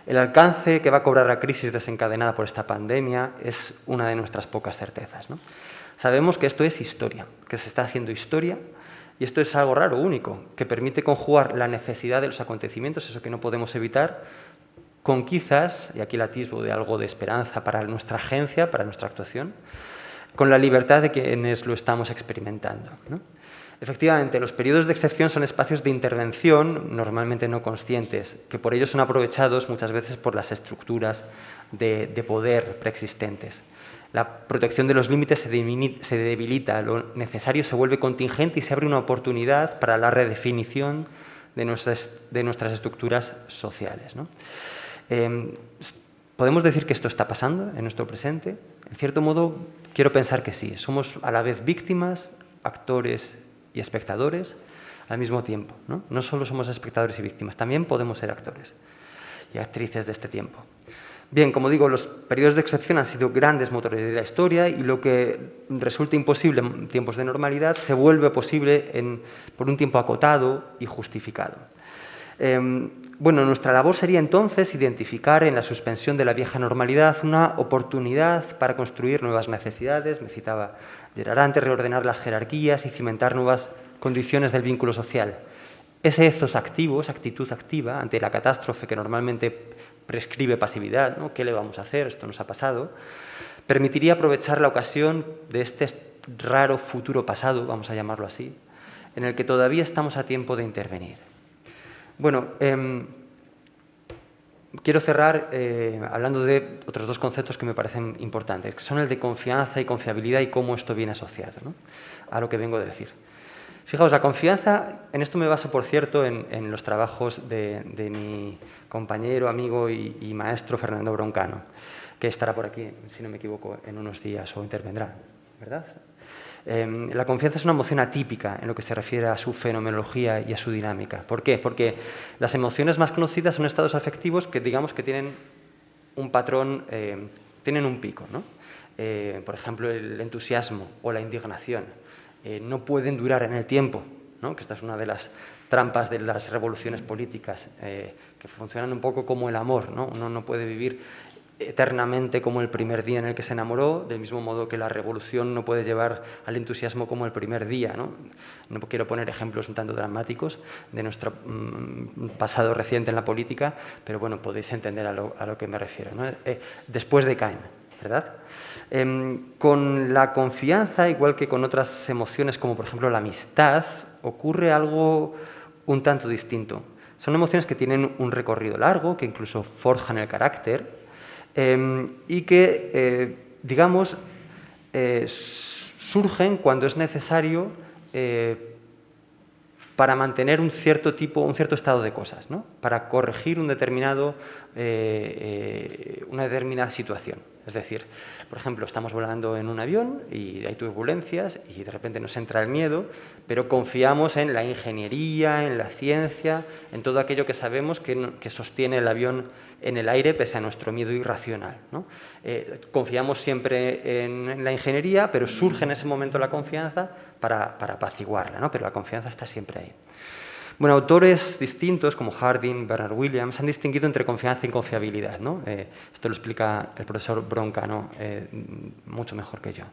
el alcance que va a cobrar la crisis desencadenada por esta pandemia es una de nuestras pocas certezas, ¿no? Sabemos que esto es historia, que se está haciendo historia, y esto es algo raro, único, que permite conjugar la necesidad de los acontecimientos, eso que no podemos evitar, con quizás, y aquí el atisbo de algo de esperanza para nuestra agencia, para nuestra actuación, con la libertad de quienes lo estamos experimentando, ¿no? Efectivamente, los periodos de excepción son espacios de intervención normalmente no conscientes, que por ello son aprovechados muchas veces por las estructuras de poder preexistentes. La protección de los límites se debilita, lo necesario se vuelve contingente y se abre una oportunidad para la redefinición de nuestras estructuras sociales, ¿no? ¿Podemos decir que esto está pasando en nuestro presente? En cierto modo, quiero pensar que sí. Somos a la vez víctimas, actores y espectadores al mismo tiempo, ¿no? No solo somos espectadores y víctimas, también podemos ser actores y actrices de este tiempo. Bien, como digo, los periodos de excepción han sido grandes motores de la historia y lo que resulta imposible en tiempos de normalidad se vuelve posible por un tiempo acotado y justificado. Bueno, nuestra labor sería entonces identificar en la suspensión de la vieja normalidad una oportunidad para construir nuevas necesidades, me citaba Gerard antes, reordenar las jerarquías y cimentar nuevas condiciones del vínculo social. Ese ethos activo, esa actitud activa ante la catástrofe que normalmente prescribe pasividad, ¿no? ¿Qué le vamos a hacer? Esto nos ha pasado. Permitiría aprovechar la ocasión de este raro futuro pasado, vamos a llamarlo así, en el que todavía estamos a tiempo de intervenir. Bueno, quiero cerrar hablando de otros dos conceptos que me parecen importantes, que son el de confianza y confiabilidad y cómo esto viene asociado, ¿no? A lo que vengo a decir. Fijaos, la confianza, en esto me baso, por cierto, en los trabajos de mi compañero, amigo y maestro Fernando Broncano, que estará por aquí, si no me equivoco, en unos días o intervendrá, ¿verdad? La confianza es una emoción atípica en lo que se refiere a su fenomenología y a su dinámica. ¿Por qué? Porque las emociones más conocidas son estados afectivos que digamos que tienen un patrón, tienen un pico, ¿no? Por ejemplo, el entusiasmo o la indignación no pueden durar en el tiempo, ¿no? Que esta es una de las trampas de las revoluciones políticas, que funcionan un poco como el amor, ¿no? Uno no puede vivir eternamente como el primer día en el que se enamoró, del mismo modo que la revolución no puede llevar al entusiasmo como el primer día, ¿no? No quiero poner ejemplos un tanto dramáticos de nuestro pasado reciente en la política, pero bueno, podéis entender a lo que me refiero, ¿no? Después decaen, ¿verdad? Con la confianza, igual que con otras emociones como por ejemplo la amistad, ocurre algo un tanto distinto. Son emociones que tienen un recorrido largo, que incluso forjan el carácter, y que, digamos, surgen cuando es necesario para mantener un cierto estado de cosas, ¿no? Para corregir una determinada situación. Es decir, por ejemplo, estamos volando en un avión y hay turbulencias y de repente nos entra el miedo, pero confiamos en la ingeniería, en la ciencia, en todo aquello que sabemos que sostiene el avión en el aire pese a nuestro miedo irracional, ¿no? Confiamos siempre en la ingeniería, pero surge en ese momento la confianza para apaciguarla, ¿no? Pero la confianza está siempre ahí. Bueno, autores distintos como Harding, Bernard Williams han distinguido entre confianza y confiabilidad, ¿no? Esto lo explica el profesor Broncano mucho mejor que yo.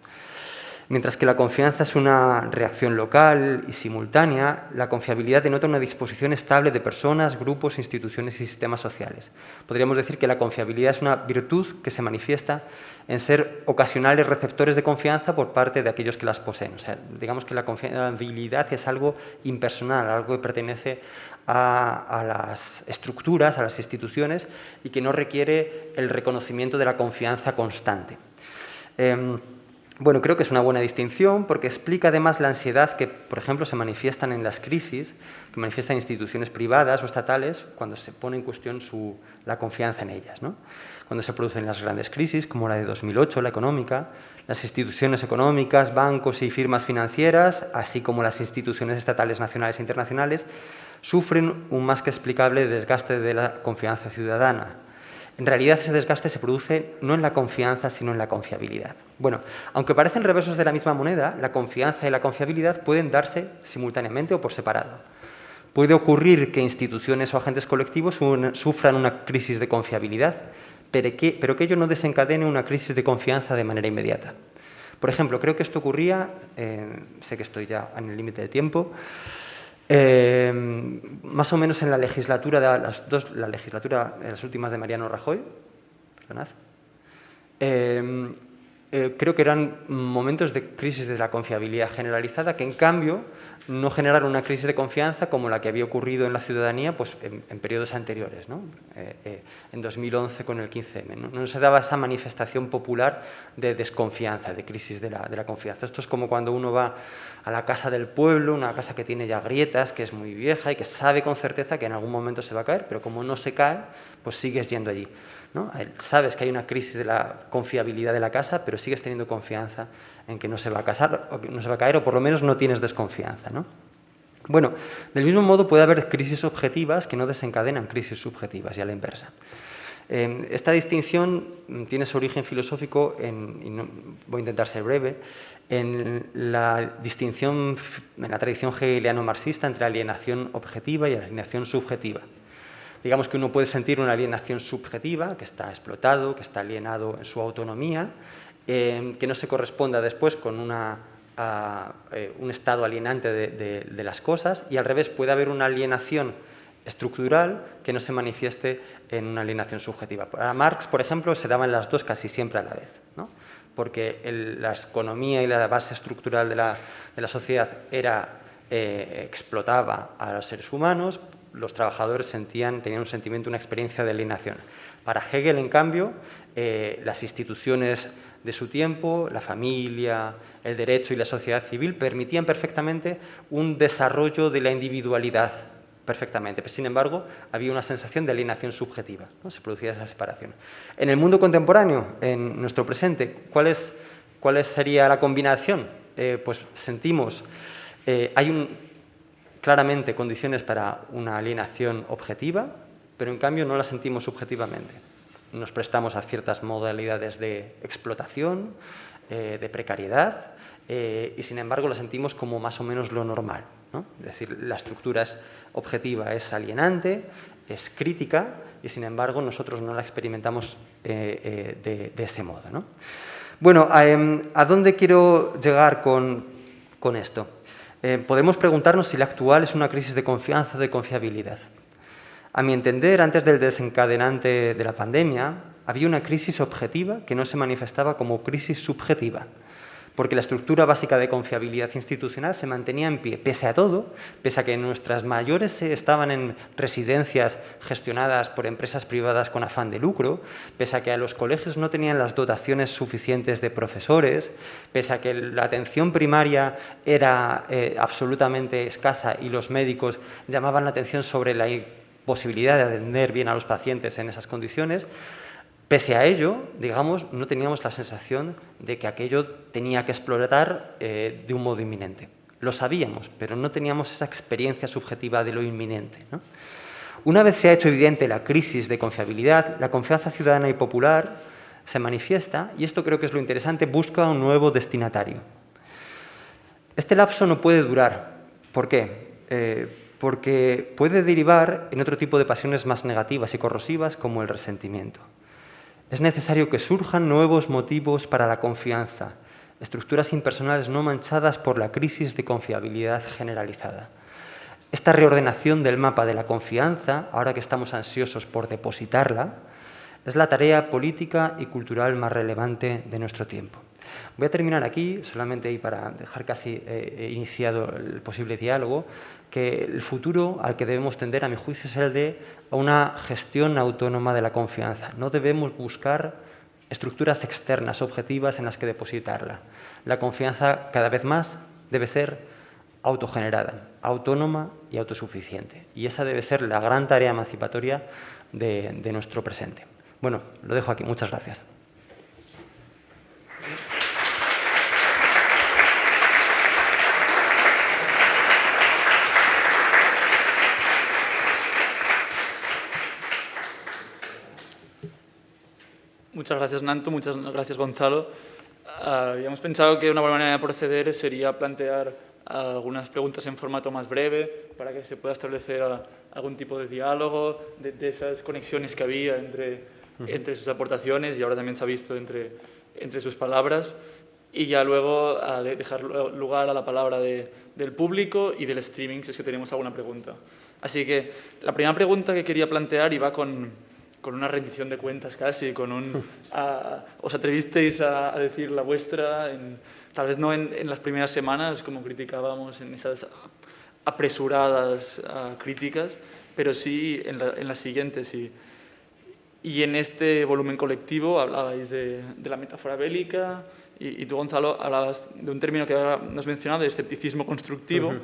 Mientras que la confianza es una reacción local y simultánea, la confiabilidad denota una disposición estable de personas, grupos, instituciones y sistemas sociales. Podríamos decir que la confiabilidad es una virtud que se manifiesta en ser ocasionales receptores de confianza por parte de aquellos que las poseen. O sea, digamos que la confiabilidad es algo impersonal, algo que pertenece a las estructuras, a las instituciones y que no requiere el reconocimiento de la confianza constante. Bueno, creo que es una buena distinción porque explica además la ansiedad que, por ejemplo, se manifiestan en las crisis, que manifiestan instituciones privadas o estatales cuando se pone en cuestión la confianza en ellas, ¿no? Cuando se producen las grandes crisis, como la de 2008, la económica, las instituciones económicas, bancos y firmas financieras, así como las instituciones estatales nacionales e internacionales, sufren un más que explicable desgaste de la confianza ciudadana. En realidad ese desgaste se produce no en la confianza, sino en la confiabilidad. Bueno, aunque parecen reversos de la misma moneda, la confianza y la confiabilidad pueden darse simultáneamente o por separado. Puede ocurrir que instituciones o agentes colectivos sufran una crisis de confiabilidad, pero que ello no desencadene una crisis de confianza de manera inmediata. Por ejemplo, creo que esto ocurría, sé que estoy ya en el límite de tiempo, más o menos en la legislatura de las últimas de Mariano Rajoy, perdonad, creo que eran momentos de crisis de la confiabilidad generalizada que en cambio no generaron una crisis de confianza como la que había ocurrido en la ciudadanía pues, en periodos anteriores, ¿no? En 2011 con el 15M. No se daba esa manifestación popular de desconfianza, de crisis de la confianza. Esto es como cuando uno va a la casa del pueblo, una casa que tiene ya grietas, que es muy vieja y que sabe con certeza que en algún momento se va a caer, pero como no se cae, pues sigues yendo allí, ¿no? Sabes que hay una crisis de la confiabilidad de la casa, pero sigues teniendo confianza en que no se va a caer, o por lo menos no tienes desconfianza, ¿no? Bueno, del mismo modo puede haber crisis objetivas que no desencadenan crisis subjetivas y a la inversa. Esta distinción tiene su origen filosófico, voy a intentar ser breve, en la distinción en la tradición hegeliano-marxista entre alienación objetiva y alienación subjetiva. Digamos que uno puede sentir una alienación subjetiva, que está explotado, que está alienado en su autonomía, que no se corresponda después con un estado alienante de las cosas, y al revés puede haber una alienación estructural que no se manifieste en una alienación subjetiva. Para Marx, por ejemplo, se daban las dos casi siempre a la vez, ¿no? Porque la economía y la base estructural de la sociedad explotaba a los seres humanos, los trabajadores tenían un sentimiento, una experiencia de alienación. Para Hegel, en cambio, las instituciones de su tiempo, la familia, el derecho y la sociedad civil permitían perfectamente un desarrollo de la individualidad, perfectamente. Pero, sin embargo, había una sensación de alienación subjetiva, ¿no? Se producía esa separación. En el mundo contemporáneo, en nuestro presente, ¿cuál sería la combinación? Pues sentimos, claramente condiciones para una alienación objetiva, pero en cambio no la sentimos subjetivamente. Nos prestamos a ciertas modalidades de explotación, de precariedad, y sin embargo la sentimos como más o menos lo normal, ¿no? Es decir, la estructura es objetiva, es alienante, es crítica y, sin embargo, nosotros no la experimentamos de ese modo, ¿no? Bueno, ¿a dónde quiero llegar con esto? Podemos preguntarnos si la actual es una crisis de confianza o de confiabilidad. A mi entender, antes del desencadenante de la pandemia, había una crisis objetiva que no se manifestaba como crisis subjetiva, porque la estructura básica de confiabilidad institucional se mantenía en pie, pese a todo, pese a que nuestras mayores estaban en residencias gestionadas por empresas privadas con afán de lucro, pese a que los colegios no tenían las dotaciones suficientes de profesores, pese a que la atención primaria era absolutamente escasa y los médicos llamaban la atención sobre la imposibilidad de atender bien a los pacientes en esas condiciones. Pese a ello, digamos, no teníamos la sensación de que aquello tenía que explotar de un modo inminente. Lo sabíamos, pero no teníamos esa experiencia subjetiva de lo inminente, ¿no? Una vez se ha hecho evidente la crisis de confiabilidad, la confianza ciudadana y popular se manifiesta, y esto creo que es lo interesante, busca un nuevo destinatario. Este lapso no puede durar. ¿Por qué? Porque puede derivar en otro tipo de pasiones más negativas y corrosivas, como el resentimiento. Es necesario que surjan nuevos motivos para la confianza, estructuras impersonales no manchadas por la crisis de confiabilidad generalizada. Esta reordenación del mapa de la confianza, ahora que estamos ansiosos por depositarla, es la tarea política y cultural más relevante de nuestro tiempo. Voy a terminar aquí, solamente ahí para dejar casi iniciado el posible diálogo, que el futuro al que debemos tender, a mi juicio, es el de una gestión autónoma de la confianza. No debemos buscar estructuras externas, objetivas, en las que depositarla. La confianza, cada vez más, debe ser autogenerada, autónoma y autosuficiente. Y esa debe ser la gran tarea emancipatoria de nuestro presente. Bueno, lo dejo aquí. Muchas gracias. Muchas gracias, Nanto. Muchas gracias, Gonzalo. Habíamos pensado que una buena manera de proceder sería plantear algunas preguntas en formato más breve para que se pueda establecer algún tipo de diálogo de esas conexiones que había entre sus aportaciones y ahora también se ha visto entre sus palabras. Y ya luego dejar lugar a la palabra del público y del streaming si es que tenemos alguna pregunta. Así que la primera pregunta que quería plantear iba con una rendición de cuentas casi, os atrevisteis a decir la vuestra, tal vez no en las primeras semanas, como criticábamos en esas apresuradas críticas, pero sí en las siguientes. Y en este volumen colectivo hablabais de la metáfora bélica y tú, Gonzalo, hablabas de un término que ahora no has mencionado, de escepticismo constructivo,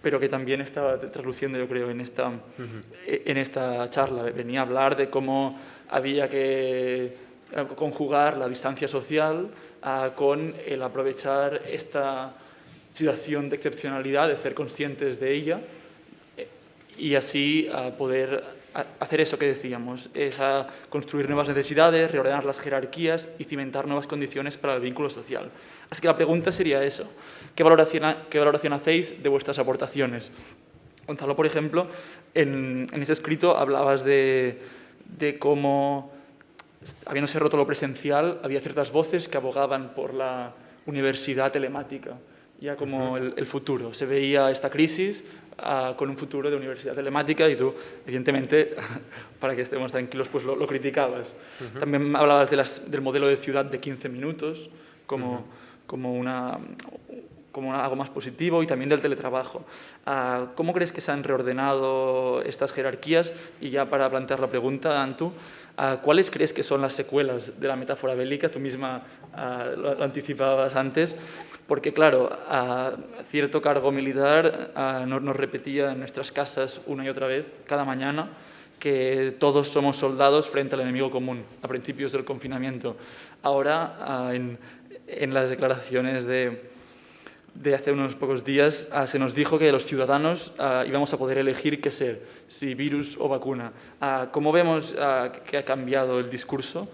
pero que también estaba trasluciendo, yo creo, en esta charla. Venía a hablar de cómo había que conjugar la distancia social con el aprovechar esta situación de excepcionalidad, de ser conscientes de ella y así poder hacer eso que decíamos, es construir nuevas necesidades, reordenar las jerarquías y cimentar nuevas condiciones para el vínculo social. Así que la pregunta sería eso. ¿Qué valoración hacéis de vuestras aportaciones? Gonzalo, por ejemplo, en ese escrito hablabas de cómo, habiéndose roto lo presencial, había ciertas voces que abogaban por la universidad telemática, ya como el futuro. Se veía esta crisis con un futuro de universidad telemática y tú, evidentemente, para que estemos tranquilos, pues lo criticabas. También hablabas del modelo de ciudad de 15 minutos como algo más positivo y también del teletrabajo. ¿Cómo crees que se han reordenado estas jerarquías? Y ya para plantear la pregunta, Antu, ¿cuáles crees que son las secuelas de la metáfora bélica? Tú misma lo anticipabas antes, porque claro, cierto cargo militar nos repetía en nuestras casas una y otra vez, cada mañana, que todos somos soldados frente al enemigo común, a principios del confinamiento. Ahora, en las declaraciones de hace unos pocos días, se nos dijo que los ciudadanos íbamos a poder elegir qué ser, si virus o vacuna. ¿Cómo vemos que ha cambiado el discurso?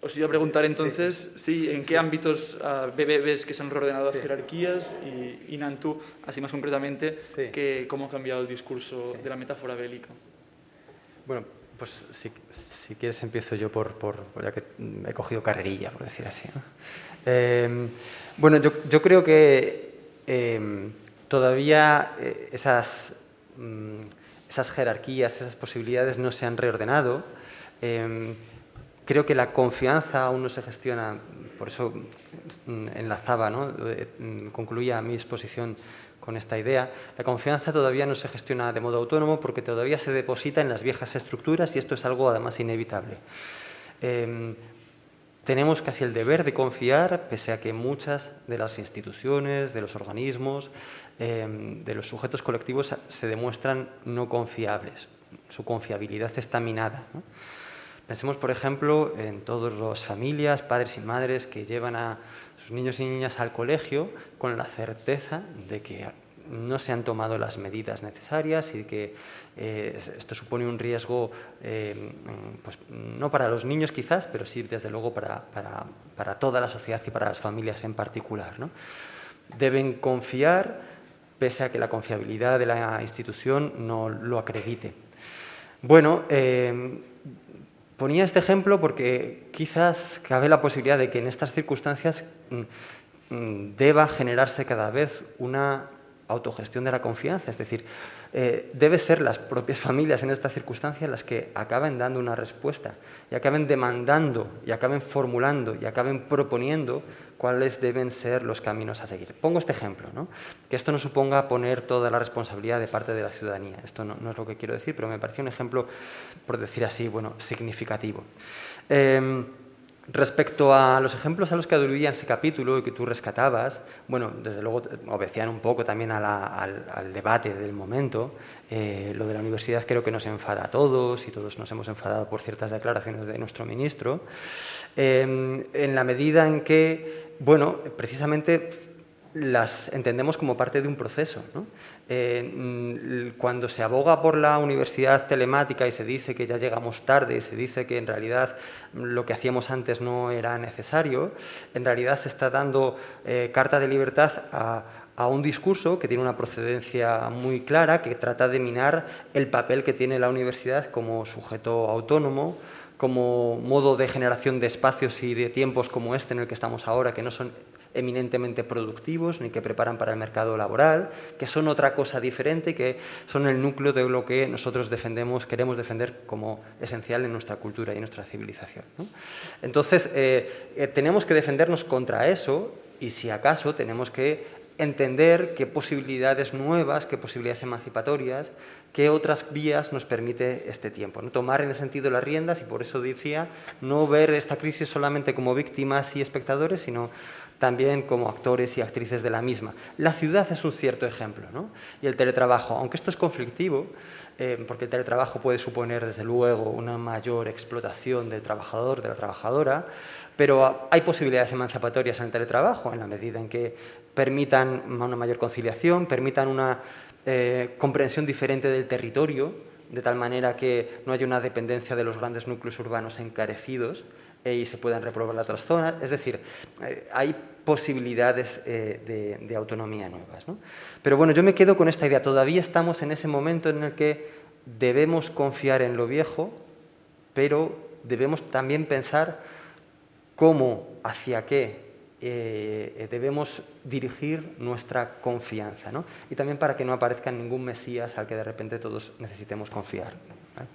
Os iba a preguntar entonces, sí, ¿en qué ámbitos ves que se han reordenado las Sí. jerarquías? Y Nantu, así más concretamente, Sí. ¿cómo ha cambiado el discurso de la metáfora bélica? Bueno, pues si quieres empiezo yo ya que he cogido carrerilla, por decir así, ¿no? Bueno, yo creo que todavía esas jerarquías, esas posibilidades no se han reordenado. Creo que la confianza aún no se gestiona, por eso enlazaba, ¿no? Concluía mi exposición con esta idea. La confianza todavía no se gestiona de modo autónomo porque todavía se deposita en las viejas estructuras y esto es algo además inevitable. Tenemos casi el deber de confiar, pese a que muchas de las instituciones, de los organismos, de los sujetos colectivos se demuestran no confiables. Su confiabilidad está minada, ¿no? Pensemos, por ejemplo, en todas las familias, padres y madres que llevan a sus niños y niñas al colegio con la certeza de que no se han tomado las medidas necesarias y que esto supone un riesgo, pues, no para los niños quizás, pero sí, desde luego, para toda la sociedad y para las familias en particular, ¿no? Deben confiar, pese a que la confiabilidad de la institución no lo acredite. Bueno, ponía este ejemplo porque quizás cabe la posibilidad de que en estas circunstancias deba generarse cada vez una autogestión de la confianza, es decir, debe ser las propias familias en estas circunstancias las que acaben dando una respuesta y acaben demandando y acaben formulando y acaben proponiendo cuáles deben ser los caminos a seguir. Pongo este ejemplo, ¿no? Que esto no suponga poner toda la responsabilidad de parte de la ciudadanía, esto no es lo que quiero decir, pero me pareció un ejemplo, por decir así, bueno, significativo. Respecto a los ejemplos a los que aludía en ese capítulo y que tú rescatabas, bueno, desde luego obedecían un poco también al debate del momento. Lo de la universidad creo que nos enfada a todos y todos nos hemos enfadado por ciertas declaraciones de nuestro ministro. En la medida en que, bueno, precisamente las entendemos como parte de un proceso, ¿no? Cuando se aboga por la universidad telemática y se dice que ya llegamos tarde y se dice que en realidad lo que hacíamos antes no era necesario, en realidad se está dando carta de libertad a un discurso que tiene una procedencia muy clara, que trata de minar el papel que tiene la universidad como sujeto autónomo, como modo de generación de espacios y de tiempos como este en el que estamos ahora, que no son eminentemente productivos ni que preparan para el mercado laboral, que son otra cosa diferente y que son el núcleo de lo que nosotros queremos defender como esencial en nuestra cultura y en nuestra civilización, ¿no? Entonces, tenemos que defendernos contra eso y, si acaso, tenemos que entender qué posibilidades nuevas, qué posibilidades emancipatorias, qué otras vías nos permite este tiempo, ¿no? Tomar en ese sentido las riendas y, por eso decía, no ver esta crisis solamente como víctimas y espectadores, sino también como actores y actrices de la misma. La ciudad es un cierto ejemplo, ¿no? Y el teletrabajo, aunque esto es conflictivo, porque el teletrabajo puede suponer, desde luego, una mayor explotación del trabajador, de la trabajadora, pero hay posibilidades emancipatorias en el teletrabajo en la medida en que permitan una mayor conciliación, permitan una comprensión diferente del territorio, de tal manera que no haya una dependencia de los grandes núcleos urbanos encarecidos y se puedan reprobar otras zonas. Es decir, hay posibilidades de autonomía nuevas, ¿no? Pero bueno, yo me quedo con esta idea. Todavía estamos en ese momento en el que debemos confiar en lo viejo, pero debemos también pensar cómo, hacia qué debemos dirigir nuestra confianza, ¿no? Y también para que no aparezca ningún mesías al que de repente todos necesitemos confiar, ¿vale?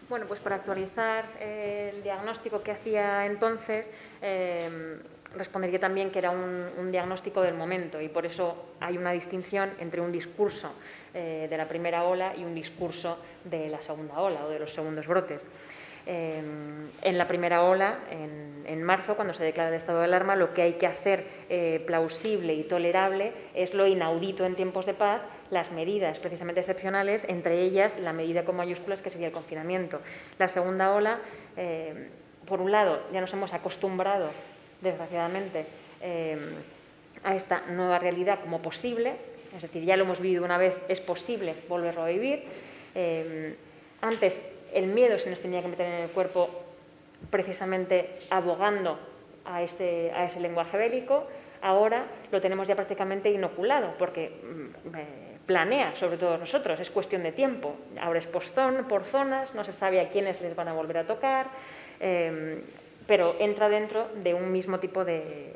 Bueno, pues para actualizar el diagnóstico que hacía entonces, respondería también que era un diagnóstico del momento y por eso hay una distinción entre un discurso de la primera ola y un discurso de la segunda ola o de los segundos brotes. En la primera ola, en marzo, cuando se declara el estado de alarma, lo que hay que hacer plausible y tolerable es lo inaudito en tiempos de paz, las medidas precisamente excepcionales, entre ellas la medida con mayúsculas que sería el confinamiento. La segunda ola, por un lado, ya nos hemos acostumbrado, desgraciadamente, a esta nueva realidad como posible, es decir, ya lo hemos vivido una vez, es posible volverlo a vivir. Antes el miedo se nos tenía que meter en el cuerpo precisamente abogando a ese lenguaje bélico. Ahora lo tenemos ya prácticamente inoculado, porque planea sobre todos nosotros, es cuestión de tiempo. Ahora es por zonas, no se sabe a quiénes les van a volver a tocar, pero entra dentro de un mismo tipo de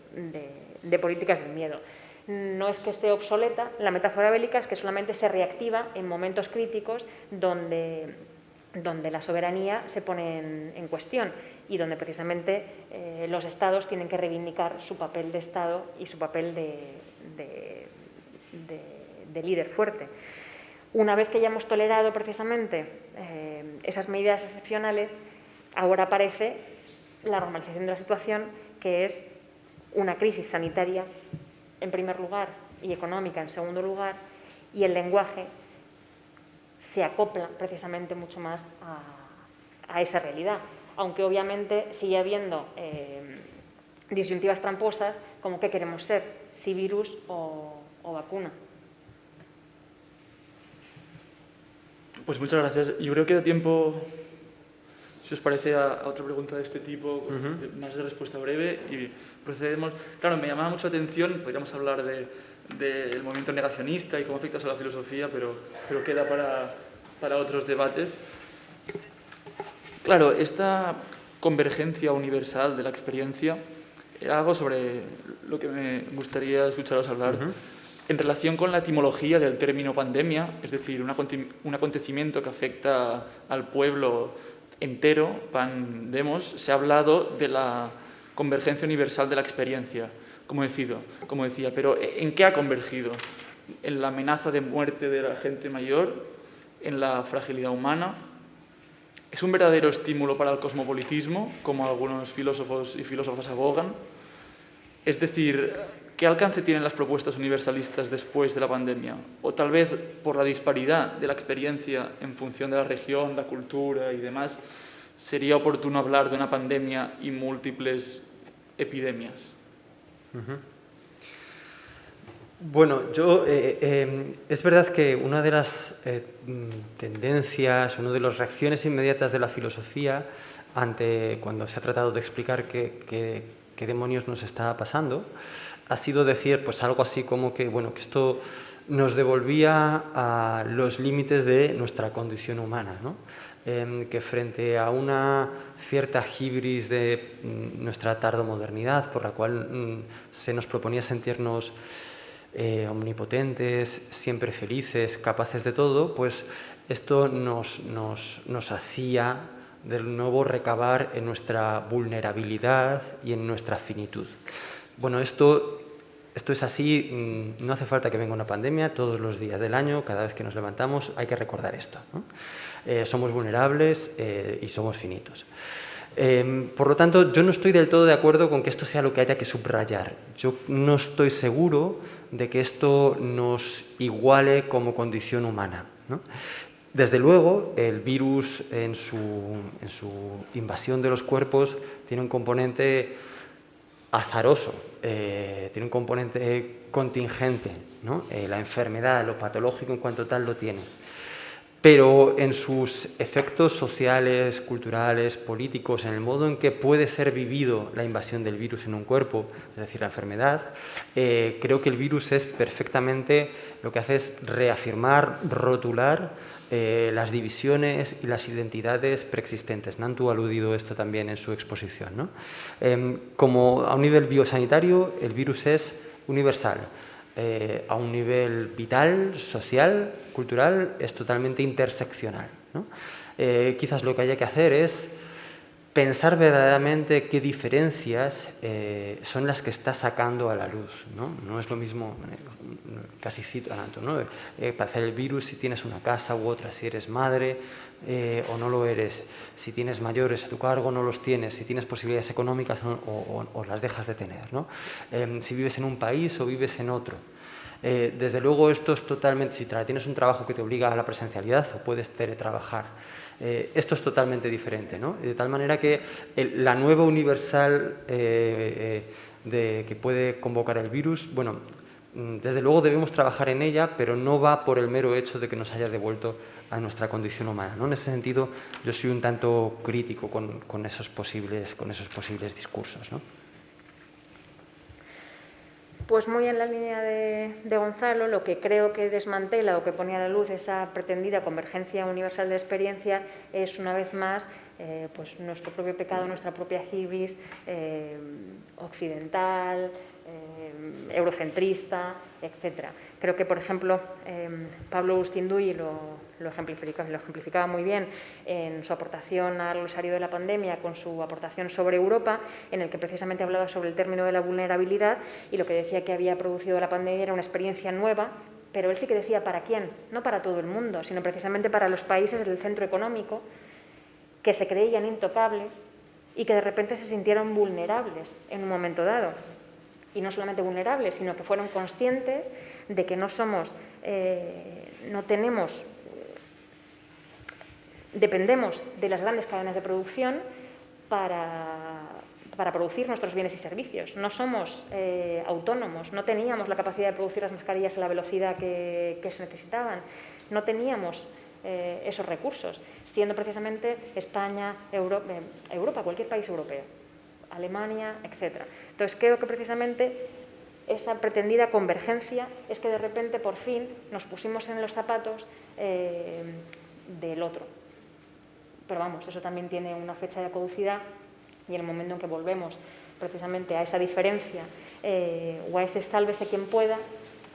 políticas del miedo. No es que esté obsoleta, la metáfora bélica es que solamente se reactiva en momentos críticos donde la soberanía se pone en cuestión y donde precisamente los Estados tienen que reivindicar su papel de Estado y su papel de líder fuerte. Una vez que ya hemos tolerado precisamente esas medidas excepcionales, ahora aparece la normalización de la situación, que es una crisis sanitaria en primer lugar y económica en segundo lugar, y el lenguaje se acopla precisamente mucho más a esa realidad, aunque obviamente sigue habiendo disyuntivas tramposas como qué queremos ser, si virus o vacuna. Pues muchas gracias. Yo creo que da tiempo, si os parece, a otra pregunta de este tipo, más de respuesta breve, y procedemos. Claro, me llamaba mucho la atención, podríamos hablar del movimiento negacionista y cómo afecta eso a la filosofía, pero queda para otros debates. Claro, esta convergencia universal de la experiencia era algo sobre lo que me gustaría escucharos hablar. En relación con la etimología del término pandemia, es decir, un acontecimiento que afecta al pueblo entero, pandemos, se ha hablado de la convergencia universal de la experiencia, como decía, pero ¿en qué ha convergido? ¿En la amenaza de muerte de la gente mayor? ¿En la fragilidad humana? ¿Es un verdadero estímulo para el cosmopolitismo, como algunos filósofos y filósofas abogan? Es decir, ¿qué alcance tienen las propuestas universalistas después de la pandemia? O tal vez por la disparidad de la experiencia en función de la región, la cultura y demás, ¿sería oportuno hablar de una pandemia y múltiples epidemias? Bueno, es verdad que una de las tendencias, una de las reacciones inmediatas de la filosofía cuando se ha tratado de explicar qué demonios nos está pasando, ha sido decir pues algo así como que esto nos devolvía a los límites de nuestra condición humana, ¿no? Que frente a una cierta hibris de nuestra tardomodernidad, por la cual se nos proponía sentirnos omnipotentes, siempre felices, capaces de todo, pues esto nos hacía de nuevo recabar en nuestra vulnerabilidad y en nuestra finitud. Bueno, esto es así, no hace falta que venga una pandemia, todos los días del año, cada vez que nos levantamos, hay que recordar esto, ¿no? Somos vulnerables y somos finitos. Por lo tanto, yo no estoy del todo de acuerdo con que esto sea lo que haya que subrayar. Yo no estoy seguro de que esto nos iguale como condición humana, ¿no? Desde luego, el virus en su invasión de los cuerpos tiene un componente azaroso, tiene un componente contingente, ¿no? La enfermedad, lo patológico en cuanto tal lo tiene. Pero en sus efectos sociales, culturales, políticos, en el modo en que puede ser vivido la invasión del virus en un cuerpo, es decir, la enfermedad, creo que el virus es perfectamente, lo que hace es reafirmar, rotular las divisiones y las identidades preexistentes. Nantu ha aludido esto también en su exposición, ¿no? Como a un nivel biosanitario, el virus es universal. A un nivel vital, social, cultural, es totalmente interseccional, ¿no? Quizás lo que haya que hacer es pensar verdaderamente qué diferencias son las que está sacando a la luz, ¿no? No es lo mismo, casi cito a Nantu, ¿no? Para hacer el virus, si tienes una casa u otra, si eres madre o no lo eres, si tienes mayores a tu cargo, no los tienes, si tienes posibilidades económicas o las dejas de tener, ¿no? Si vives en un país o vives en otro. Desde luego esto es totalmente, si tienes un trabajo que te obliga a la presencialidad o puedes teletrabajar, esto es totalmente diferente, ¿no? De tal manera que la nueva universal que puede convocar el virus, bueno, desde luego debemos trabajar en ella, pero no va por el mero hecho de que nos haya devuelto a nuestra condición humana, ¿no? En ese sentido, yo soy un tanto crítico con esos posibles discursos, ¿no? Pues muy en la línea de Gonzalo, lo que creo que desmantela o que pone a la luz esa pretendida convergencia universal de experiencia es, una vez más, pues nuestro propio pecado, nuestra propia hibris occidental, eurocentrista, etcétera. Creo que, por ejemplo, Pablo Ustinduy lo ejemplificaba muy bien en su aportación al glosario de la pandemia, con su aportación sobre Europa, en el que precisamente hablaba sobre el término de la vulnerabilidad, y lo que decía que había producido la pandemia era una experiencia nueva, pero él sí que decía para quién, no para todo el mundo, sino precisamente para los países del centro económico, que se creían intocables y que de repente se sintieron vulnerables en un momento dado. Y no solamente vulnerables, sino que fueron conscientes de que dependemos de las grandes cadenas de producción para producir nuestros bienes y servicios. No somos autónomos, no teníamos la capacidad de producir las mascarillas a la velocidad que se necesitaban, no teníamos esos recursos, siendo precisamente España, Europa, cualquier país europeo, Alemania, etc. Entonces, creo que precisamente esa pretendida convergencia es que de repente, por fin, nos pusimos en los zapatos del otro. Pero vamos, eso también tiene una fecha de caducidad, y en el momento en que volvemos precisamente a esa diferencia o a ese sálvese quien pueda,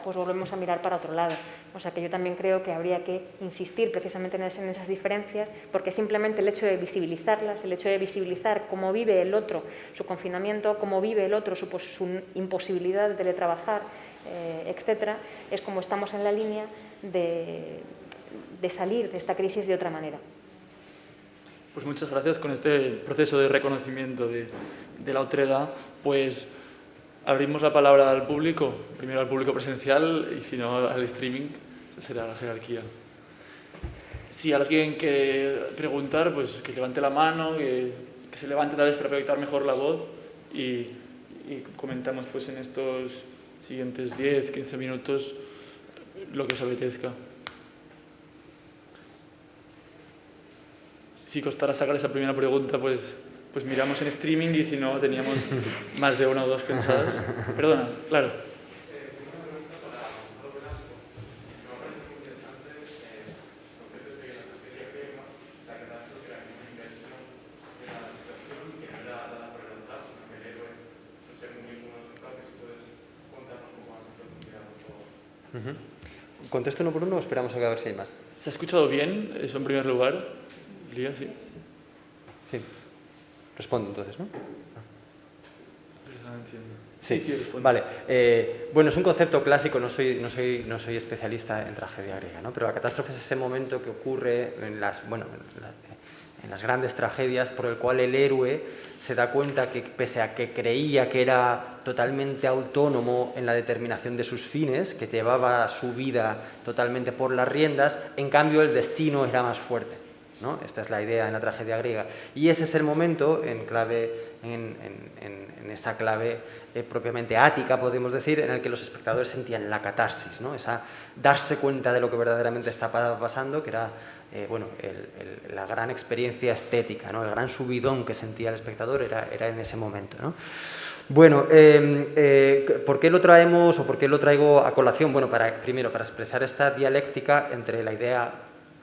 pues volvemos a mirar para otro lado. O sea que yo también creo que habría que insistir precisamente en esas diferencias, porque simplemente el hecho de visibilizarlas, el hecho de visibilizar cómo vive el otro su confinamiento, cómo vive el otro su imposibilidad de teletrabajar, etcétera, es como estamos en la línea de salir de esta crisis de otra manera. Pues muchas gracias. Con este proceso de reconocimiento de la otredad, pues abrimos la palabra al público, primero al público presencial y si no al streaming, será la jerarquía. Si alguien quiere preguntar, pues que levante la mano, que se levante tal vez para proyectar mejor la voz y comentamos pues en estos siguientes 10-15 minutos lo que os apetezca. Si costara sacar esa primera pregunta, pues miramos en streaming, y si no, teníamos más de una o dos pensadas. Perdona, claro. Una pregunta para Gonzalo Velasco. Y se me parece muy interesante los conceptos de la tragedia griega, la catástrofe, la inversión de la situación que no era dada por el azar, sino que el héroe suele ser muy fundamental. Que si puedes contarnos un poco más en profundidad, por favor. ¿Contesto uno por uno o esperamos a ver si hay más? ¿Se ha escuchado bien eso en primer lugar? Lía, ¿sí? Sí. Respondo entonces, ¿no? Sí, respondo. Vale. Bueno, es un concepto clásico, no soy especialista en tragedia griega, ¿no? Pero la catástrofe es ese momento que ocurre en las grandes tragedias por el cual el héroe se da cuenta que, pese a que creía que era totalmente autónomo en la determinación de sus fines, que llevaba su vida totalmente por las riendas, en cambio el destino era más fuerte, ¿no? Esta es la idea en la tragedia griega. Y ese es el momento, en esa clave propiamente ática, podemos decir, en el que los espectadores sentían la catarsis, ¿no? Esa darse cuenta de lo que verdaderamente está pasando, que era la gran experiencia estética, ¿no? El gran subidón que sentía el espectador era en ese momento, ¿no? Bueno, ¿por qué lo traemos o por qué lo traigo a colación? Bueno, primero, para expresar esta dialéctica entre la idea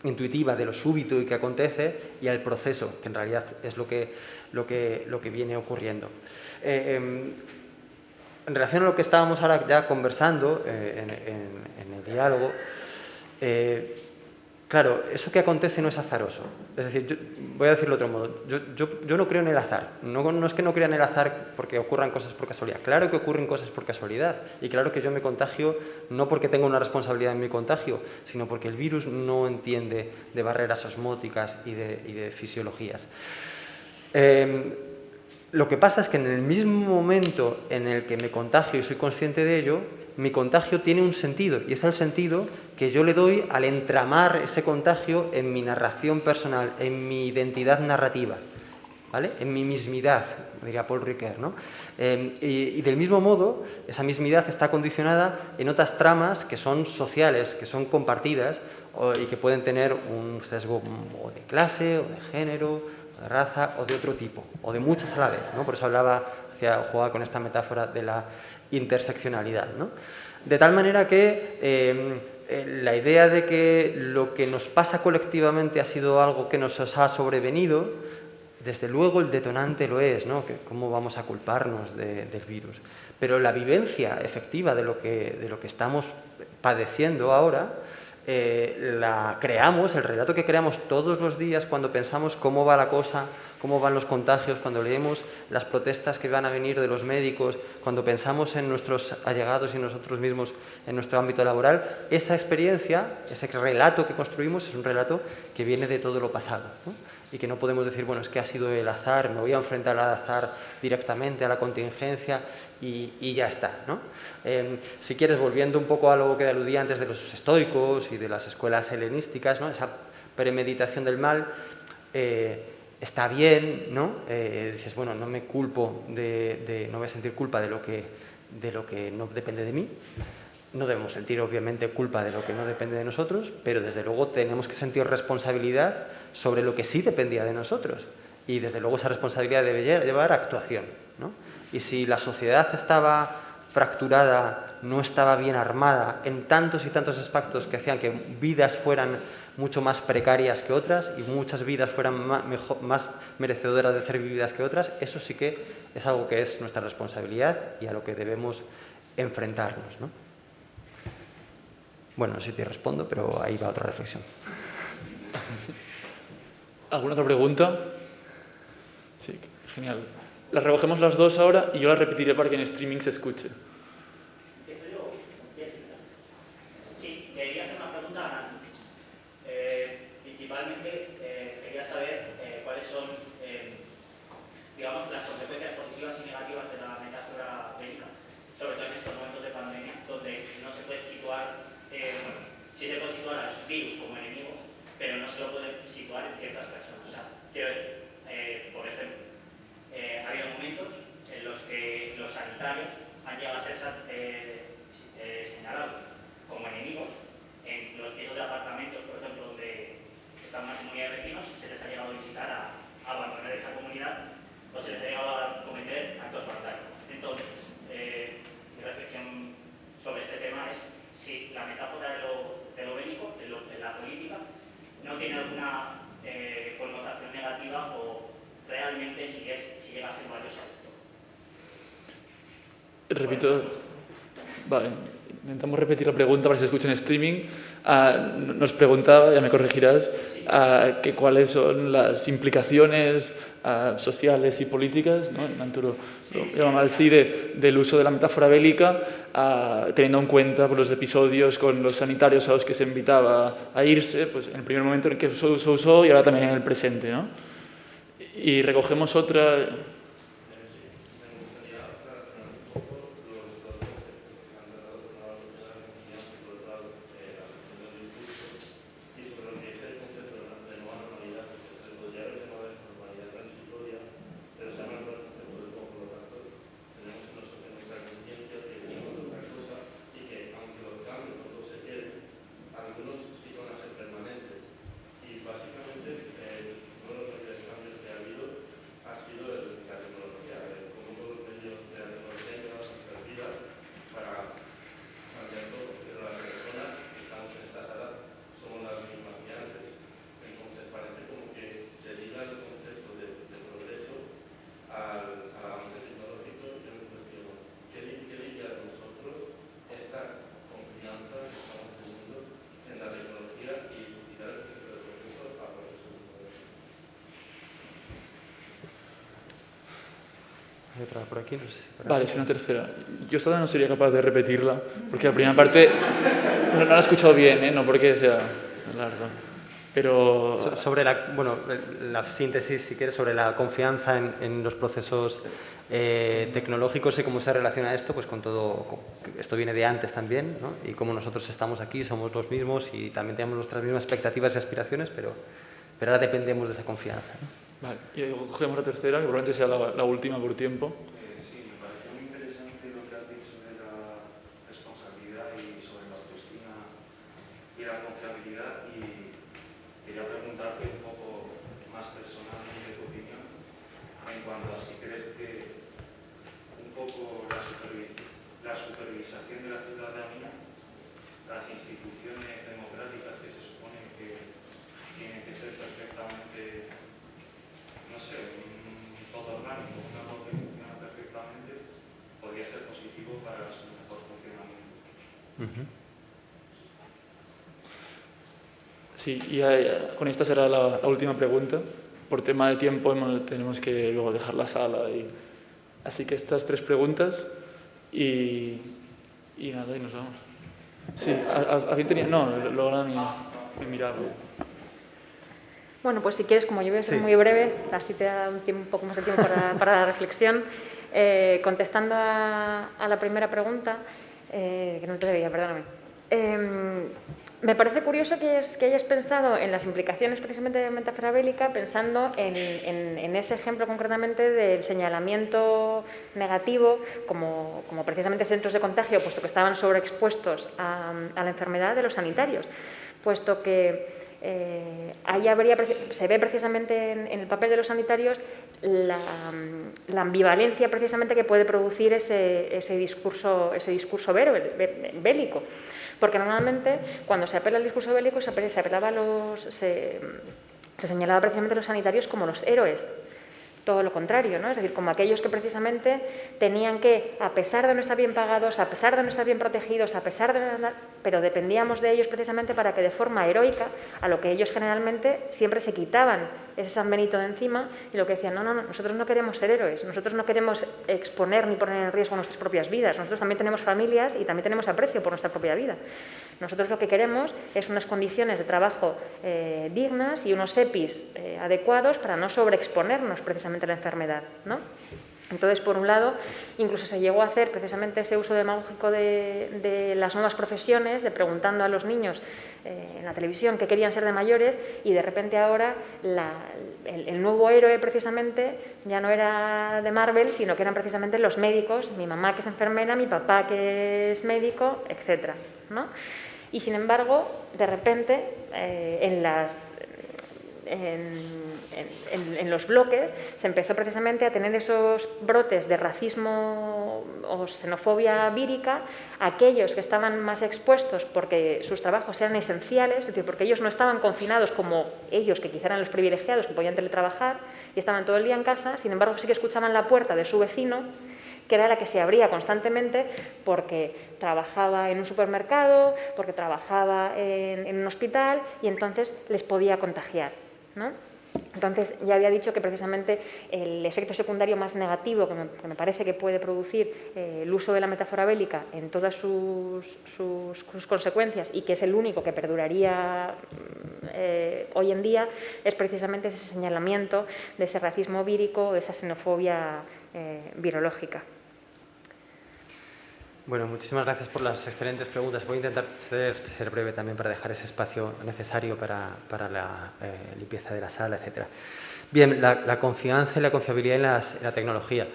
intuitiva de lo súbito y que acontece y el proceso, que en realidad es lo que viene ocurriendo. En relación a lo que estábamos ahora ya conversando en el diálogo, claro, eso que acontece no es azaroso. Es decir, voy a decirlo de otro modo, yo no creo en el azar. No es que no crea en el azar porque ocurran cosas por casualidad. Claro que ocurren cosas por casualidad. Y claro que yo me contagio no porque tenga una responsabilidad en mi contagio, sino porque el virus no entiende de barreras osmóticas y de fisiologías. Lo que pasa es que en el mismo momento en el que me contagio y soy consciente de ello, mi contagio tiene un sentido, y es el sentido que yo le doy al entramar ese contagio en mi narración personal, en mi identidad narrativa. ¿vale? En mi mismidad, diría Paul Ricoeur, ¿no? Y del mismo modo, esa mismidad está condicionada en otras tramas que son sociales, que son compartidas y que pueden tener un sesgo o de clase, o de género, o de raza, o de otro tipo, o de muchas a la vez, ¿no? Por eso jugaba con esta metáfora de la interseccionalidad, ¿no? De tal manera que la idea de que lo que nos pasa colectivamente ha sido algo que nos ha sobrevenido, desde luego el detonante lo es, ¿no? Que cómo vamos a culparnos del virus. Pero la vivencia efectiva de lo que estamos padeciendo ahora, la creamos, el relato que creamos todos los días cuando pensamos cómo va la cosa, cómo van los contagios, cuando leemos las protestas que van a venir de los médicos, cuando pensamos en nuestros allegados y nosotros mismos en nuestro ámbito laboral, esa experiencia, ese relato que construimos es un relato que viene de todo lo pasado, ¿no? Y que no podemos decir, bueno, es que ha sido el azar, me voy a enfrentar al azar directamente, a la contingencia y ya está, ¿no? Si quieres, volviendo un poco a lo que aludía antes de los estoicos y de las escuelas helenísticas, ¿no? Esa premeditación del mal está bien, ¿no? Dices, bueno, no me culpo no voy a sentir culpa de lo que no depende de mí. No debemos sentir, obviamente, culpa de lo que no depende de nosotros, pero desde luego tenemos que sentir responsabilidad sobre lo que sí dependía de nosotros. Y desde luego esa responsabilidad debe llevar a actuación, ¿no? Y si la sociedad estaba fracturada, no estaba bien armada en tantos y tantos aspectos que hacían que vidas fueran mucho más precarias que otras y muchas vidas fueran más merecedoras de ser vividas que otras, eso sí que es algo que es nuestra responsabilidad y a lo que debemos enfrentarnos, ¿no? Bueno, no sé si te respondo, pero ahí va otra reflexión. ¿Alguna otra pregunta? Sí, genial. Las recogemos las dos ahora y yo las repetiré para que en streaming se escuche. Sí, quería hacer una pregunta a Nancy. Principalmente quería saber cuáles son, digamos, las consecuencias positivas y negativas de la metáfora bélica, sobre todo en estos momentos de pandemia, donde no se puede situar, sí se puede situar al virus como enemigo, pero no se lo puede situar en ciertas personas. O sea, quiero decir, por ejemplo, ha habido momentos en los que los sanitarios han llegado a ser señalados como enemigos en los pisos de apartamentos, por ejemplo, donde está una comunidad de vecinos, se les ha llegado a visitar a abandonar esa comunidad o se les ha llegado a cometer actos vandálicos. Entonces, mi reflexión sobre este tema es si la metáfora de lo bélico, de la política, no tiene alguna connotación negativa o realmente si llega a ser valiosa. Repito. Vale, intentamos repetir la pregunta para que se escuche en streaming. Nos preguntaba, ya me corregirás, que cuáles son las implicaciones sociales y políticas, ¿no? Nanturo lo llama así, del uso de la metáfora bélica, teniendo en cuenta pues, los episodios con los sanitarios a los que se invitaba a irse, pues, en el primer momento en el que se usó y ahora también en el presente, ¿no? Y recogemos otra... Por aquí, no sé si Vale, es una tercera. Yo esta no sería capaz de repetirla, porque la primera parte no la he escuchado bien, ¿eh? No porque sea larga. Pero... Sobre la síntesis, si quieres, sobre la confianza en los procesos tecnológicos y cómo se relaciona esto, pues con todo, esto viene de antes también, ¿no? Y cómo nosotros estamos aquí, somos los mismos y también tenemos nuestras mismas expectativas y aspiraciones, pero ahora dependemos de esa confianza, ¿no? Vale, y cogemos la tercera, que probablemente sea la última por tiempo. Sí, me pareció muy interesante lo que has dicho de la responsabilidad y sobre la autoestima y la confiabilidad, y quería preguntarte un poco más personalmente tu opinión en cuanto a si crees que un poco la supervisación de la ciudadanía, las instituciones democráticas que se supone que tienen que ser perfectamente, no sé, todo orgánico, una cosa que funciona perfectamente, podría ser positivo para su mejor funcionamiento. Sí, y con esta será la última pregunta. Por tema de tiempo tenemos que luego dejar la sala. Así que estas 3 preguntas y nada, y nos vamos. Sí, ¿alguien tenía? No, luego me miraba. Bueno, pues si quieres, como yo voy a ser Sí. muy breve, así te da un poco más de tiempo para la reflexión. Contestando a la primera pregunta, que no te veía, perdóname. Me parece curioso que hayas pensado en las implicaciones precisamente de metáfora bélica, pensando en ese ejemplo concretamente del señalamiento negativo como precisamente centros de contagio, puesto que estaban sobreexpuestos a la enfermedad de los sanitarios, puesto que ahí se ve precisamente en el papel de los sanitarios la ambivalencia precisamente que puede producir ese discurso bélico. Porque normalmente cuando se apela al discurso bélico se señalaba precisamente a los sanitarios como los héroes. Todo lo contrario, ¿no? Es decir, como aquellos que precisamente tenían que, a pesar de no estar bien pagados, a pesar de no estar bien protegidos, pero dependíamos de ellos precisamente para que de forma heroica, a lo que ellos generalmente siempre se quitaban ese San Benito de encima y lo que decían, no, nosotros no queremos ser héroes, nosotros no queremos exponer ni poner en riesgo nuestras propias vidas, nosotros también tenemos familias y también tenemos aprecio por nuestra propia vida. Nosotros lo que queremos es unas condiciones de trabajo dignas y unos EPIs adecuados para no sobreexponernos precisamente a la enfermedad, ¿no? Entonces, por un lado, incluso se llegó a hacer precisamente ese uso demagógico de las nuevas profesiones, de preguntando a los niños en la televisión qué querían ser de mayores, y de repente ahora el nuevo héroe precisamente ya no era de Marvel, sino que eran precisamente los médicos, mi mamá que es enfermera, mi papá que es médico, etcétera, ¿no? Y sin embargo, de repente, en los bloques se empezó precisamente a tener esos brotes de racismo o xenofobia vírica, aquellos que estaban más expuestos porque sus trabajos eran esenciales, es decir, porque ellos no estaban confinados como ellos, que quizá eran los privilegiados, que podían teletrabajar y estaban todo el día en casa, sin embargo sí que escuchaban la puerta de su vecino, que era la que se abría constantemente porque trabajaba en un supermercado, porque trabajaba en un hospital y entonces les podía contagiar, ¿no? Entonces, ya había dicho que precisamente el efecto secundario más negativo que me parece que puede producir el uso de la metáfora bélica en todas sus consecuencias, y que es el único que perduraría hoy en día, es precisamente ese señalamiento de ese racismo vírico, de esa xenofobia virológica. Bueno, muchísimas gracias por las excelentes preguntas. Voy a intentar ser breve también para dejar ese espacio necesario para la limpieza de la sala, etc. Bien, la confianza y la confiabilidad en la tecnología.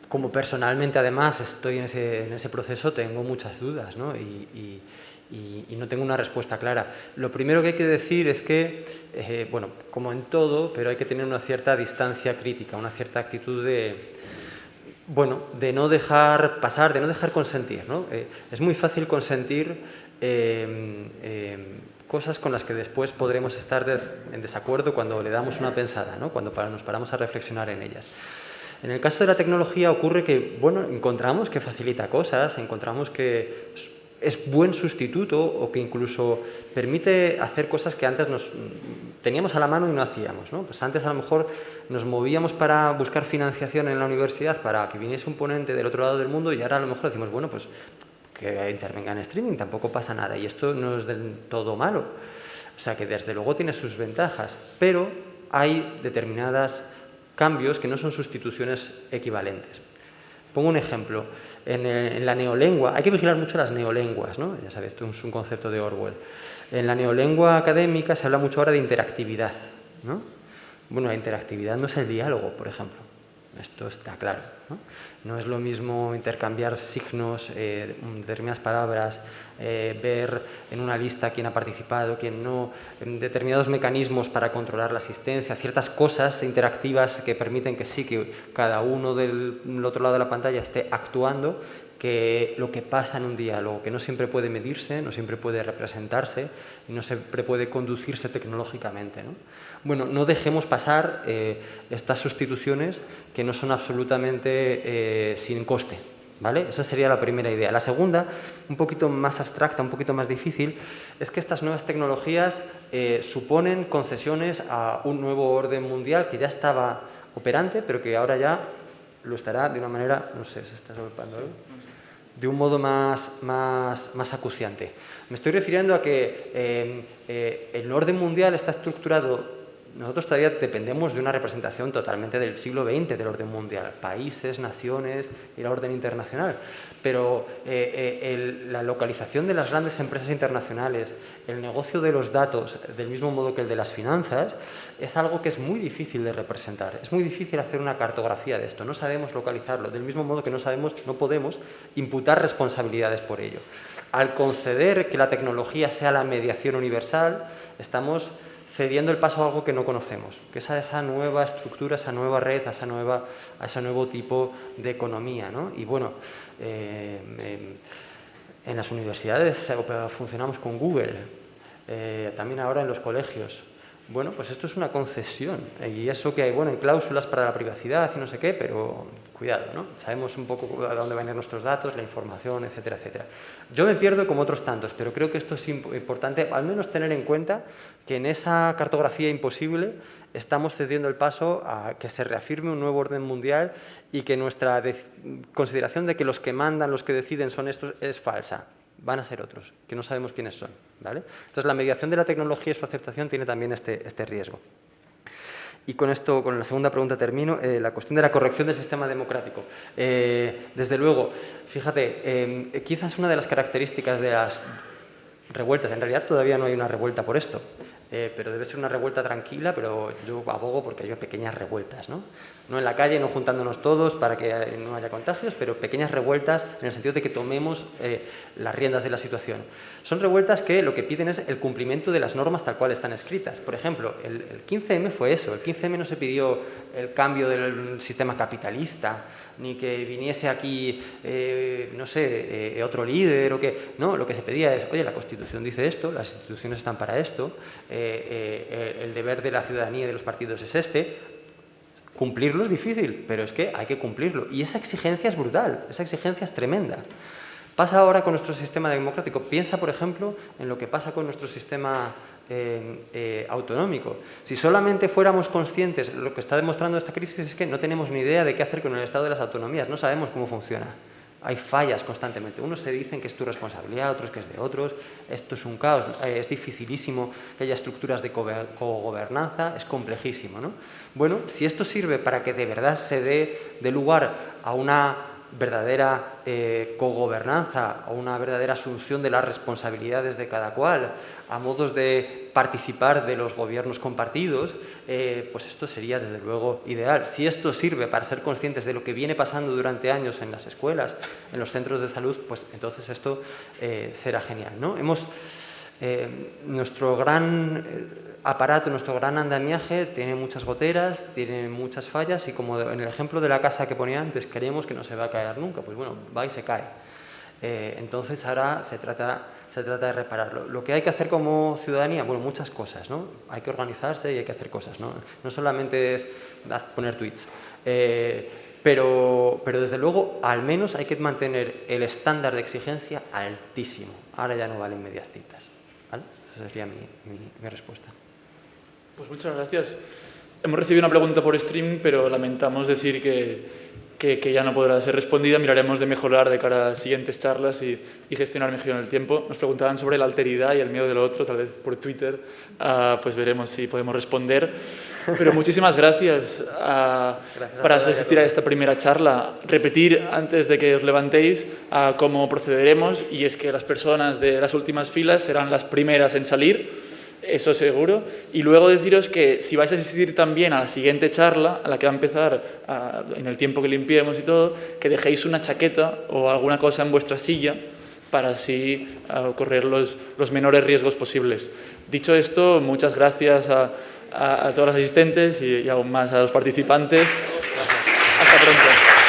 Como personalmente, además, estoy en ese proceso, tengo muchas dudas, ¿no? Y no tengo una respuesta clara. Lo primero que hay que decir es que, bueno, como en todo, pero hay que tener una cierta distancia crítica, una cierta actitud de no dejar pasar, de no dejar consentir, ¿no? Es muy fácil consentir cosas con las que después podremos estar en desacuerdo cuando le damos una pensada, ¿no? Cuando nos paramos a reflexionar en ellas. En el caso de la tecnología ocurre que, bueno, encontramos que facilita cosas, encontramos que es buen sustituto o que incluso permite hacer cosas que antes teníamos a la mano y no hacíamos, ¿no? Pues antes a lo mejor nos movíamos para buscar financiación en la universidad para que viniese un ponente del otro lado del mundo, y ahora a lo mejor decimos, bueno, pues que intervenga en streaming, tampoco pasa nada, y esto no es del todo malo. O sea que desde luego tiene sus ventajas, pero hay determinados cambios que no son sustituciones equivalentes. Pongo un ejemplo. En la neolengua, hay que vigilar mucho las neolenguas, ¿no? Ya sabes, esto es un concepto de Orwell. En la neolengua académica se habla mucho ahora de interactividad, ¿no? Bueno, la interactividad no es el diálogo, por ejemplo. Esto está claro, ¿no? No es lo mismo intercambiar signos, determinadas palabras, ver en una lista quién ha participado, quién no, determinados mecanismos para controlar la asistencia, ciertas cosas interactivas que permiten que sí, que cada uno del otro lado de la pantalla esté actuando, que lo que pasa en un diálogo, que no siempre puede medirse, no siempre puede representarse y no siempre puede conducirse tecnológicamente, ¿no? Bueno, no dejemos pasar estas sustituciones que no son absolutamente sin coste, ¿vale? Esa sería la primera idea. La segunda, un poquito más abstracta, un poquito más difícil, es que estas nuevas tecnologías suponen concesiones a un nuevo orden mundial que ya estaba operante, pero que ahora ya lo estará de una manera, no sé, ¿se está solapando algo? De un modo más acuciante. Me estoy refiriendo a que el orden mundial está estructurado. Nosotros todavía dependemos de una representación totalmente del siglo XX del orden mundial, países, naciones y la orden internacional. Pero la localización de las grandes empresas internacionales, el negocio de los datos, del mismo modo que el de las finanzas, es algo que es muy difícil de representar. Es muy difícil hacer una cartografía de esto. No sabemos localizarlo, del mismo modo que no podemos imputar responsabilidades por ello. Al conceder que la tecnología sea la mediación universal, estamos cediendo el paso a algo que no conocemos, que es a esa nueva estructura, esa nueva red, a ese nuevo tipo de economía, ¿no? Y bueno, en las universidades funcionamos con Google, también ahora en los colegios. Bueno, pues esto es una concesión, y eso que hay, bueno, en cláusulas para la privacidad y no sé qué, pero cuidado, ¿no? Sabemos un poco a dónde van a ir nuestros datos, la información, etcétera, etcétera. Yo me pierdo como otros tantos, pero creo que esto es importante, al menos tener en cuenta que en esa cartografía imposible estamos cediendo el paso a que se reafirme un nuevo orden mundial y que nuestra consideración de que los que mandan, los que deciden son estos, es falsa. Van a ser otros, que no sabemos quiénes son, ¿vale? Entonces, la mediación de la tecnología y su aceptación tiene también este riesgo. Y con esto, con la segunda pregunta termino, la cuestión de la corrección del sistema democrático. Desde luego, fíjate, quizás una de las características de las revueltas, en realidad todavía no hay una revuelta por esto, pero debe ser una revuelta tranquila, pero yo abogo porque haya pequeñas revueltas, ¿no? No en la calle, no juntándonos todos para que no haya contagios, pero pequeñas revueltas en el sentido de que tomemos las riendas de la situación. Son revueltas que lo que piden es el cumplimiento de las normas tal cual están escritas. Por ejemplo, el 15M fue eso. El 15M no se pidió el cambio del sistema capitalista, ni que viniese aquí, no sé, otro líder o que... No, lo que se pedía es, oye, la Constitución dice esto, las instituciones están para esto, el deber de la ciudadanía y de los partidos es este. Cumplirlo es difícil, pero es que hay que cumplirlo. Y esa exigencia es brutal, esa exigencia es tremenda. Pasa ahora con nuestro sistema democrático. Piensa, por ejemplo, en lo que pasa con nuestro sistema autonómico. Si solamente fuéramos conscientes, lo que está demostrando esta crisis es que no tenemos ni idea de qué hacer con el estado de las autonomías, no sabemos cómo funciona. Hay fallas constantemente. Unos se dicen que es tu responsabilidad, otros que es de otros. Esto es un caos. Es dificilísimo que haya estructuras de cogobernanza. Es complejísimo, ¿no? Bueno, si esto sirve para que de verdad se dé lugar a una verdadera cogobernanza, a una verdadera asunción de las responsabilidades de cada cual, a modos de participar de los gobiernos compartidos, pues esto sería desde luego ideal. Si esto sirve para ser conscientes de lo que viene pasando durante años en las escuelas, en los centros de salud, pues entonces esto será genial, ¿no? Nuestro gran aparato, nuestro gran andamiaje tiene muchas goteras, tiene muchas fallas y como en el ejemplo de la casa que ponía antes, creemos que no se va a caer nunca, pues bueno, va y se cae. Entonces ahora se trata de repararlo. Lo que hay que hacer como ciudadanía, bueno, muchas cosas, ¿no? Hay que organizarse y hay que hacer cosas, ¿no? No solamente es poner tweets. Pero desde luego, al menos hay que mantener el estándar de exigencia altísimo. Ahora ya no valen medias tintas, ¿vale? Esa sería mi respuesta. Pues muchas gracias. Hemos recibido una pregunta por stream, pero lamentamos decir que ya no podrá ser respondida. Miraremos de mejorar de cara a siguientes charlas y gestionar mejor el tiempo. Nos preguntaban sobre la alteridad y el miedo de lo otro, tal vez por Twitter. Pues veremos si podemos responder. Pero muchísimas gracias para asistir a esta primera charla. Repetir, antes de que os levantéis, cómo procederemos. Y es que las personas de las últimas filas serán las primeras en salir. eso seguro. Y luego deciros que si vais a asistir también a la siguiente charla, a la que va a empezar en el tiempo que limpiemos y todo, que dejéis una chaqueta o alguna cosa en vuestra silla para así correr los menores riesgos posibles. Dicho esto, muchas gracias a todos los asistentes y aún más a los participantes. Hasta pronto.